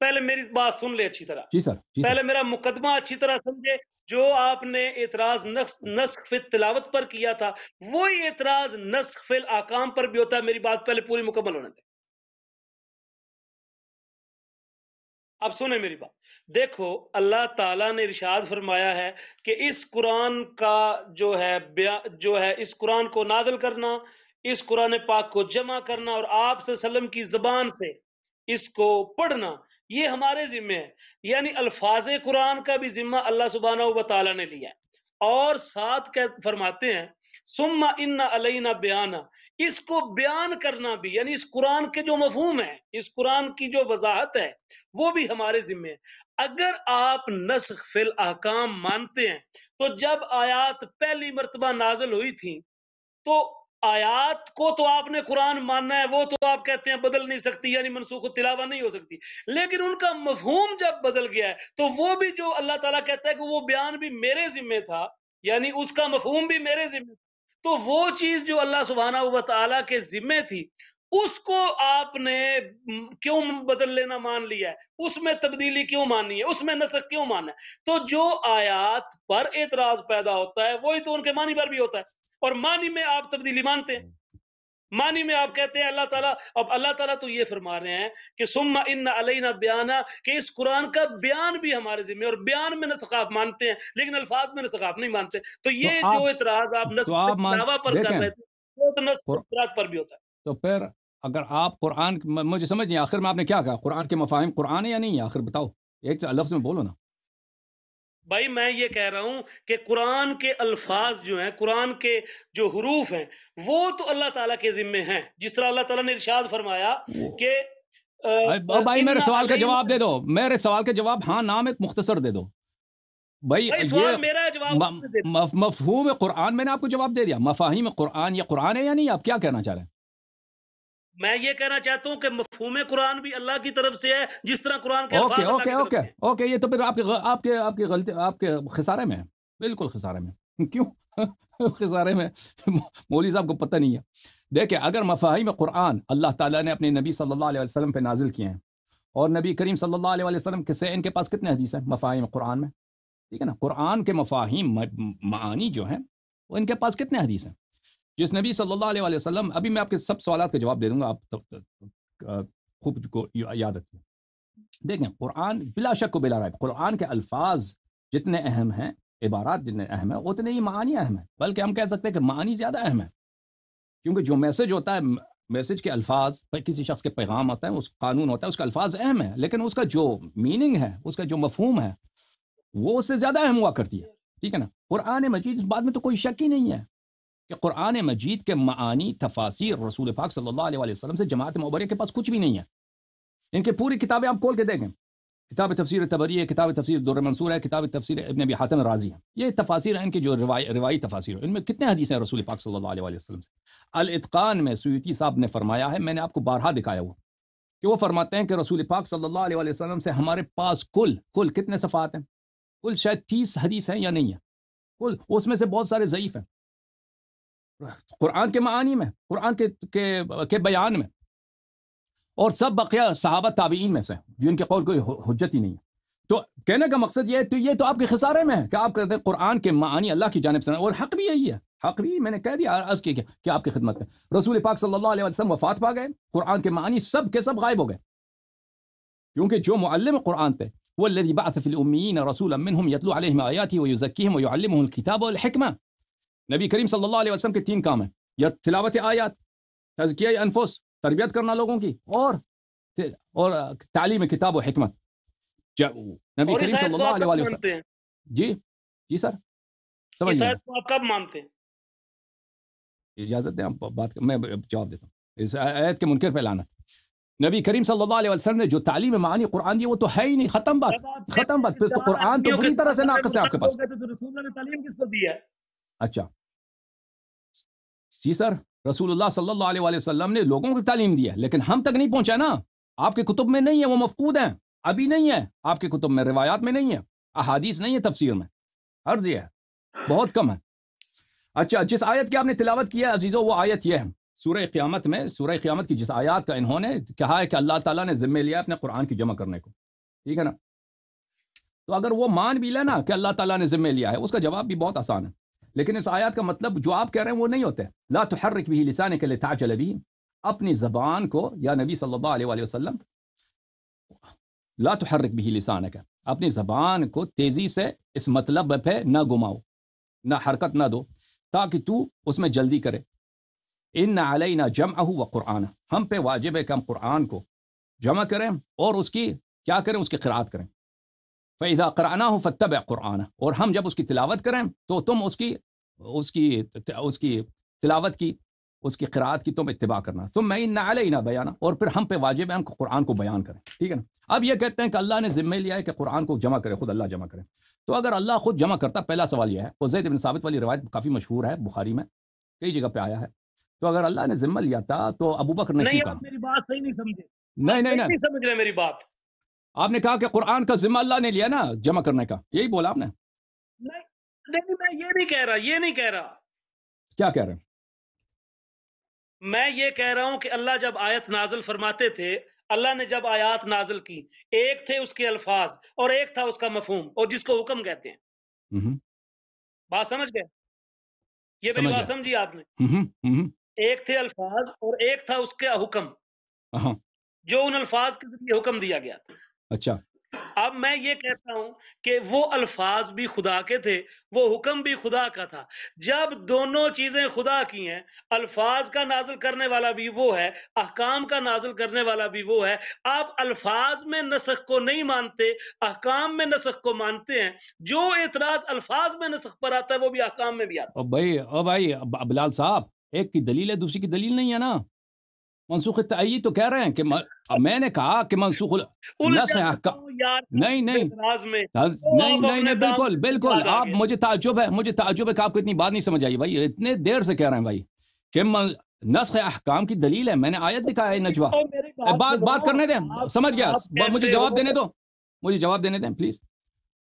پہلے میری بات سن لے اچھی طرح. جی سر، جی پہلے سر. میرا مقدمہ اچھی طرح سمجھے. جو آپ نے اعتراض نسخ فی تلاوت پر کیا تھا، وہی اعتراض نسخ فی الاحکام پر بھی ہوتا ہے. میری بات پہلے پوری مکمل ہونے دیں. اب سنیں میری بات. دیکھو اللہ تعالیٰ نے ارشاد فرمایا ہے کہ اس قرآن کا جو ہے اس قرآن کو نازل کرنا، اس قرآن پاک کو جمع کرنا اور آپ صلی اللہ علیہ وسلم کی زبان سے اس کو پڑھنا، یہ ہمارے ذمہ ہے. یعنی الفاظ قرآن کا بھی ذمہ اللہ سبحانہ و تعالیٰ نے لیا ہے. اور ساتھ فرماتے ہیں ثم ان علینا بیانا، اس کو بیان کرنا بھی، یعنی اس قرآن کے جو مفہوم ہے، اس قرآن کی جو وضاحت ہے، وہ بھی ہمارے ذمہ ہے. اگر آپ نسخ فی الاحکام مانتے ہیں تو جب آیات پہلی مرتبہ نازل ہوئی تھی تو آیات کو تو آپ نے قرآن ماننا ہے، وہ تو آپ کہتے ہیں بدل نہیں سکتی، یعنی منسوخ التلاوہ نہیں ہو سکتی. لیکن ان کا مفہوم جب بدل گیا ہے تو وہ بھی جو اللہ تعالیٰ کہتا ہے کہ وہ بیان بھی میرے ذمہ تھا، یعنی اس کا مفہوم بھی میرے ذمہ تھا، تو وہ چیز جو اللہ سبحانہ و تعالیٰ کے ذمہ تھی اس کو آپ نے کیوں بدل لینا مان لیا ہے؟ اس میں تبدیلی کیوں ماننی ہے؟ اس میں نسخ کیوں ماننا ہے؟ تو جو آیات پر اعتراض پیدا ہوتا ہے وہی تو ان کے معنی پر بھی ہوتا ہے. اور معنی میں آپ تبدیلی مانتے ہیں، معنی میں آپ کہتے ہیں اللہ تعالیٰ، اب اللہ تعالیٰ تو یہ فرما رہے ہیں کہ ثم ان علینا بیانا، کہ اس قرآن کا بیان بھی ہمارے ذمہ، اور بیان میں نسخ آپ مانتے ہیں لیکن الفاظ میں نسخ آپ نہیں مانتے. تو یہ جو اعتراض آپ نسخ تلاوہ پر کر رہے تھے وہ تو نسخ اعتراض پر بھی ہوتا ہے. تو پھر اگر آپ قرآن، مجھے سمجھ نہیں آخر میں آپ نے کیا کہا، قرآن کے مفاہیم قرآن ہے یا نہیں ہے؟ آخر بتاؤ، ایک لفظ میں بولو نا. بھائی میں یہ کہہ رہا ہوں کہ قرآن کے الفاظ جو ہیں، قرآن کے جو حروف ہیں، وہ تو اللہ تعالیٰ کے ذمہ ہیں. جس طرح اللہ تعالیٰ نے ارشاد فرمایا کہ بھائی میرے سوال کا جواب دے دو، میرے سوال کا جواب ہاں نام ایک مختصر دے دو. بھائی سوال میرا ہے، جواب مفہوم قرآن میں نے آپ کو جواب دے دیا. مفاہیم قرآن یہ قرآن ہے یا نہیں؟ آپ کیا کہنا چاہ رہے ہیں؟ میں یہ کہنا چاہتا ہوں کہ مفہوم قرآن بھی اللہ کی طرف سے ہے، جس طرح قرآن کے الفاظ اللہ کی طرف سے ہیں. اوکے، یہ تو پھر آپ کی غلطی، آپ کے خسارے میں ہے، بالکل خسارے میں. کیوں خسارے میں؟ مولوی صاحب کو پتہ نہیں ہے. دیکھیں، اگر مفاہیم قرآن اللہ تعالیٰ نے اپنے نبی صلی اللہ علیہ وسلم پہ نازل کیے ہیں، اور نبی کریم صلی اللہ علیہ وسلم سے ان کے پاس کتنے حدیث ہیں مفاہیم قرآن میں؟ ٹھیک ہے نا، قرآن کے مفاہیم معانی جو ہیں وہ ان کے پاس کتنے حدیث ہیں؟ جس نبی صلی اللہ علیہ وسلم، ابھی میں آپ کے سب سوالات کا جواب دے دوں گا، آپ خوب کو یاد رکھیں. دیکھیں، قرآن بلا شک و بلا ریب قرآن کے الفاظ جتنے اہم ہیں، عبارات جتنے اہم ہیں، اتنے ہی معانی اہم ہیں. بلکہ ہم کہہ سکتے ہیں کہ معانی زیادہ اہم ہے، کیونکہ جو میسج ہوتا ہے، میسج کے الفاظ، کسی شخص کے پیغام ہوتا ہے، اس قانون ہوتا ہے، اس کا الفاظ اہم ہے، لیکن اس کا جو میننگ ہے، اس کا جو مفہوم ہے، وہ اس سے زیادہ اہم ہوا کرتی ہے. ٹھیک ہے نا. قرآن مجید، اس بات میں تو کوئی شک ہی نہیں ہے کہ قرآن مجید کے معانی، تفاسیر رسول پاک صلی اللہ علیہ وسلم سے جماعت مبارکہ کے پاس کچھ بھی نہیں ہے. ان کی پوری کتابیں آپ کھول کے دیکھیں، کتاب تفسیر طبری ہے، کتاب تفسیر در منصور ہے، کتاب تفسیر ابن ابی حاتم رازی ہے. یہ تفاسیر ہیں ان کی جو روایی تفاسیر ہیں، ان میں کتنے حدیث ہیں رسول پاک صلی اللہ علیہ وسلم سے؟ الاتقان میں سیوطی صاحب نے فرمایا ہے، میں نے آپ کو بارہا دکھایا ہوا، کہ وہ فرماتے ہیں کہ رسول پاک صلی اللہ علیہ وسلم سے ہمارے پاس کل کتنے صفحات ہیں؟ کل شاید 30 حدیث ہیں یا نہیں ہے کل. اس میں سے بہت سارے ضعیف ہیں قرآن کے معانی میں، قرآن کے بیان میں، اور سب بقیہ صحابہ تابعین میں سے جن کے قول کوئی حجت ہی نہیں ہے. تو کہنے کا مقصد یہ تو آپ کے خسارے میں ہے کہ آپ کہتے ہیں قرآن کے معانی اللہ کی جانب سے، اور حق بھی یہی ہے. حق بھی میں نے کہہ دیا عرض کی کہ آپ کی خدمت میں رسول پاک صلی اللہ علیہ وسلم وفات پا گئے، قرآن کے معانی سب کے سب غائب ہو گئے، کیونکہ جو معلم قرآن تھے وہ الذی بعث فی الامیین رسولا منہم یتلو علیہم آیاتہ ویزکیہم ویعلمہم الکتاب والحکمہ. نبی کریم صلی اللہ علیہ وسلم کے 3 کام ہیں، یا تلاوت آیات، تزکیہ انفس، تربیت کرنا لوگوں کی، اور تعلیم کتاب و حکمت. نبی کریم صلی اللہ علیہ وسلم. جی سر سمجھ اس آیت کو آپ کب مانتے ہیں؟ اجازت دیں آپ بات میں جواب دیتا ہوں. اس آیت کے منکر پہ لعنت. نبی کریم صلی اللہ علیہ وسلم نے جو تعلیم معانی قرآن دی وہ تو ہے ہی نہیں. ختم بات. پھر تو قرآن تو بری طرح سے ناقص ہے آپ کے پاس. رسول اللہ نے تعلیم کس کو دی ہے؟ اچھا جی سر، رسول اللہ صلی اللہ علیہ وسلم نے لوگوں کو تعلیم دی ہے، لیکن ہم تک نہیں پہنچا نا. آپ کے کتب میں نہیں ہے، وہ مفقود ہیں، ابھی نہیں ہے آپ کے کتب میں، روایات میں نہیں ہے، احادیث نہیں ہے، تفسیر میں عرض یہ ہے بہت کم ہے. اچھا جس آیت کی آپ نے تلاوت کیا ہے عزیزو، وہ آیت یہ ہے سورہ قیامت میں. سورہ قیامت کی جس آیات کا انہوں نے کہا ہے کہ اللہ تعالیٰ نے ذمہ لیا اپنے قرآن کی جمع کرنے کو، ٹھیک ہے نا. تو اگر وہ مان بھی لینا کہ اللہ تعالیٰ نے ذمہ لیا ہے، اس کا جواب بھی بہت آسان ہے. لیکن اس آیات کا مطلب جو آپ کہہ رہے ہیں وہ نہیں ہوتے. لا تحرک به لسانک لتعجل به، اپنی زبان کو یا نبی صلی اللہ علیہ وسلم لا تحرک به لسانک، اپنی زبان کو تیزی سے اس مطلب پہ نہ گماؤ، نہ حرکت نہ دو تاکہ تو اس میں جلدی کرے. ان علینا جمعہ و قرآن، ہم پہ واجب ہے کہ ہم قرآن کو جمع کریں اور اس کی کیا کریں، اس کی قرأت کریں. فَإِذَا قَرَأْنَاهُ فَاتَّبِعْ قُرْآنَهُ، اور ہم جب اس کی تلاوت کریں تو تم اس کی تلاوت کی، اس کی قرأت کی تم اتباع کرنا. ثُمَّ إِنَّ عَلَيْنَا بَيَانَهُ، اور پھر ہم پہ واجب ہے ہم قرآن کو بیان کریں، ٹھیک ہے نا. اب یہ کہتے ہیں کہ اللہ نے ذمہ لیا ہے کہ قرآن کو جمع کرے، خود اللہ جمع کرے. تو اگر اللہ خود جمع کرتا، پہلا سوال یہ ہے، وہ زید بن ثابت والی روایت کافی مشہور ہے، بخاری میں کئی جگہ پہ آیا ہے. تو اگر اللہ نے ذمہ لیا تھا تو ابو بکر نے کیوں کہا؟ آپ میری بات صحیح نہیں سمجھے. نہیں سمجھ رہے میری بات. آپ نے کہا کہ قرآن کا ذمہ اللہ نے لیا نا جمع کرنے کا، یہی بولا آپ نے. نہیں میں یہ نہیں کہہ رہا. کیا کہہ رہے ہیں؟ میں یہ کہہ رہا ہوں کہ اللہ جب آیت نازل فرماتے تھے، اللہ نے جب آیات نازل کی، ایک تھے اس کے الفاظ اور ایک تھا اس کا مفہوم، اور جس کو حکم کہتے ہیں. بات سمجھ گئے؟ یہ میری بات سمجھی آپ نے؟ ایک تھے الفاظ اور ایک تھا اس کا حکم، جو ان الفاظ کے ذریعے حکم دیا گیا تھا. اچھا اب میں یہ کہتا ہوں کہ وہ الفاظ بھی خدا کے تھے، وہ حکم بھی خدا کا تھا. جب دونوں چیزیں خدا کی ہیں، الفاظ کا نازل کرنے والا بھی وہ ہے، احکام کا نازل کرنے والا بھی وہ ہے. آپ الفاظ میں نسخ کو نہیں مانتے، احکام میں نسخ کو مانتے ہیں. جو اعتراض الفاظ میں نسخ پر آتا ہے وہ بھی احکام میں بھی آتا ہے. او بھائی بلال صاحب، ایک کی دلیل ہے دوسری کی دلیل نہیں ہے نا. منسوخ تأیید تو کہہ رہے ہیں کہ میں نے کہا کہ منسوخ نسخ احکام. نہیں بالکل آپ، مجھے تعجب ہے کہ آپ کو اتنی بات نہیں سمجھ آئی بھائی. اتنے دیر سے کہہ رہے ہیں بھائی کہ نسخ احکام کی دلیل ہے. میں نے آیت دکھایا ہے نجوہ. بات کرنے دیں، سمجھ گیا. مجھے جواب دینے دیں پلیز.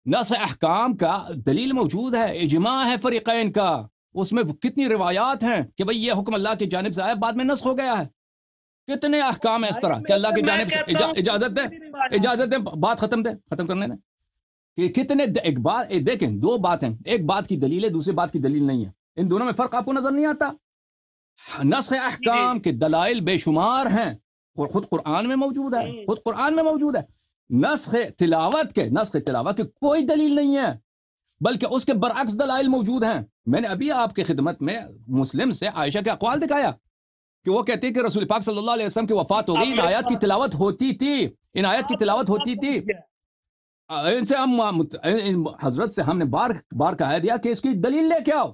نسخ احکام کا دلیل موجود ہے، اجماع ہے فریقین کا. اس میں کتنی روایات ہیں کہ بھئی یہ حکم اللہ کی جانب سے آیا، بعد میں نسخ ہو گیا ہے. کتنے احکام ہیں اس طرح کہ اللہ کی جانب سے. اجازت دیں بات ختم کرنے دیں کہ کتنے. ایک بات دیکھیں، دو بات ہیں، ایک بات کی دلیل ہے، دوسری بات کی دلیل نہیں ہے. ان دونوں میں فرق آپ کو نظر نہیں آتا؟ نسخ احکام کے دلائل بے شمار ہیں، اور خود قرآن میں موجود ہے. نسخ تلاوت کے کوئی دلیل نہیں ہے، بلکہ اس کے برعکس دلائل موجود ہیں. میں نے ابھی آپ کی خدمت میں مسلم سے عائشہ کے اقوال دکھایا کہ وہ کہتے ہیں کہ رسول پاک صلی اللہ علیہ وسلم کی وفات ہو گئی، ان آیات کی تلاوت ہوتی تھی. ان سے ہم حضرت سے ہم نے بار کہا دیا کہ اس کی دلیل لے کے آؤ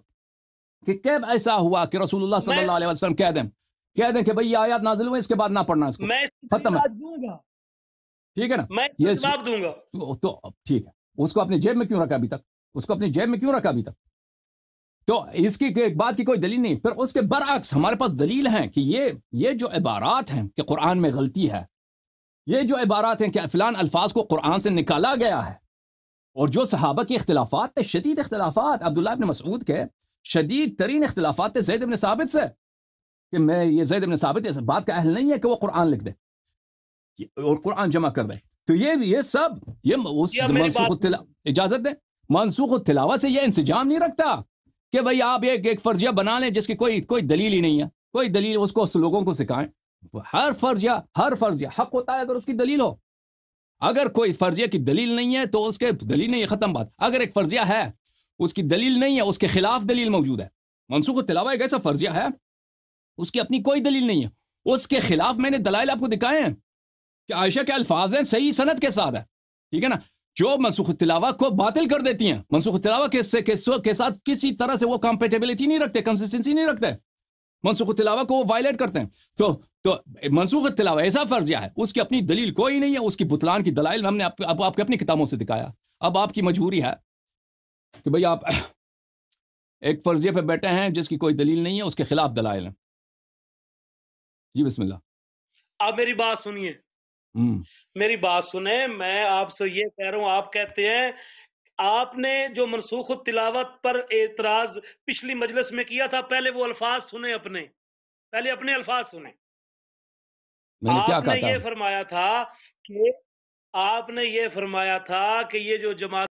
کہ کیب ایسا ہوا کہ رسول اللہ صلی اللہ علیہ وسلم کہہ دیں کہ بھئی یہ آیات نازل ہوئے، اس کے بعد نہ پڑھنا اس کو، ختم ہے. ٹھیک ہے نا، میں جواب دوں گا. تو ٹھیک ہے، اس کو اپنے جیب میں کیوں رکھا ابھی تک؟ تو اس کی ایک بات کی کوئی دلیل نہیں. پھر اس کے برعکس ہمارے پاس دلیل ہیں کہ یہ جو عبارات ہیں کہ قرآن میں غلطی ہے، یہ جو عبارات ہیں کہ فلان الفاظ کو قرآن سے نکالا گیا ہے، اور جو صحابہ کی اختلافات تھے، شدید اختلافات، عبداللہ ابن مسعود کے شدید ترین اختلافات تھے زید بن ثابت سے، کہ یہ زید بن ثابت اس بات کا اہل نہیں ہے کہ وہ قرآن لکھ دے اور قرآن جمع کر دے. تو یہ سب اجازت دیں، منسوخ التلاوہ سے یہ انسجام نہیں رکھتا کہ بھئی آپ ایک فرضیہ بنا لیں جس کی کوئی دلیل ہی نہیں ہے. کوئی دلیل اس کو لوگوں کو سکھائیں. ہر فرضیہ حق ہوتا ہے اگر اس کی دلیل ہو. اگر کوئی فرضیہ کی دلیل نہیں ہے تو اس کے دلیل نہیں ہے، ختم بات. اگر ایک فرضیہ ہے، اس کی دلیل نہیں ہے، اس کے خلاف دلیل موجود ہے. منسوخ التلاوہ ایک ایسا فرضیہ ہے اس کی اپنی کوئی دلیل نہیں ہے. اس کے خلاف میں نے دلائل آپ کو دکھائے ہیں کہ عائشہ کے الفاظ ہیں صحیح سند کے ساتھ ہے, ٹھیک ہے نا, جو منسوخ تلاوہ کو باطل کر دیتی ہیں, منسوخ تلاوہ کے ساتھ کسی طرح سے وہ کمپیٹیبلٹی نہیں رکھتے, کنسسٹنسی نہیں رکھتے, منسوخ تلاوہ کو وہ وائلیٹ کرتے ہیں. تو منسوخ تلاوہ ایسا فرضیہ ہے, اس کی اپنی دلیل کوئی نہیں ہے, اس کی بطلان کی دلائل ہم نے آپ کے اپنی کتابوں سے دکھایا. اب آپ کی مجبوری ہے کہ بھئی آپ ایک فرضیہ پہ بیٹھے ہیں جس کی کوئی دلیل نہیں ہے, اس کے خلاف دلائل ہیں. جی بسم اللہ. آپ میری بات سنیے, میری بات سنیں, میں آپ سے یہ کہہ رہا ہوں, آپ کہتے ہیں آپ نے جو منسوخ التلاوت پر اعتراض پچھلی مجلس میں کیا تھا, پہلے وہ الفاظ سنیں, پہلے اپنے الفاظ سنیں. میں نے کیا آپ کہا نے تھا؟ یہ فرمایا تھا کہ یہ جو جماعت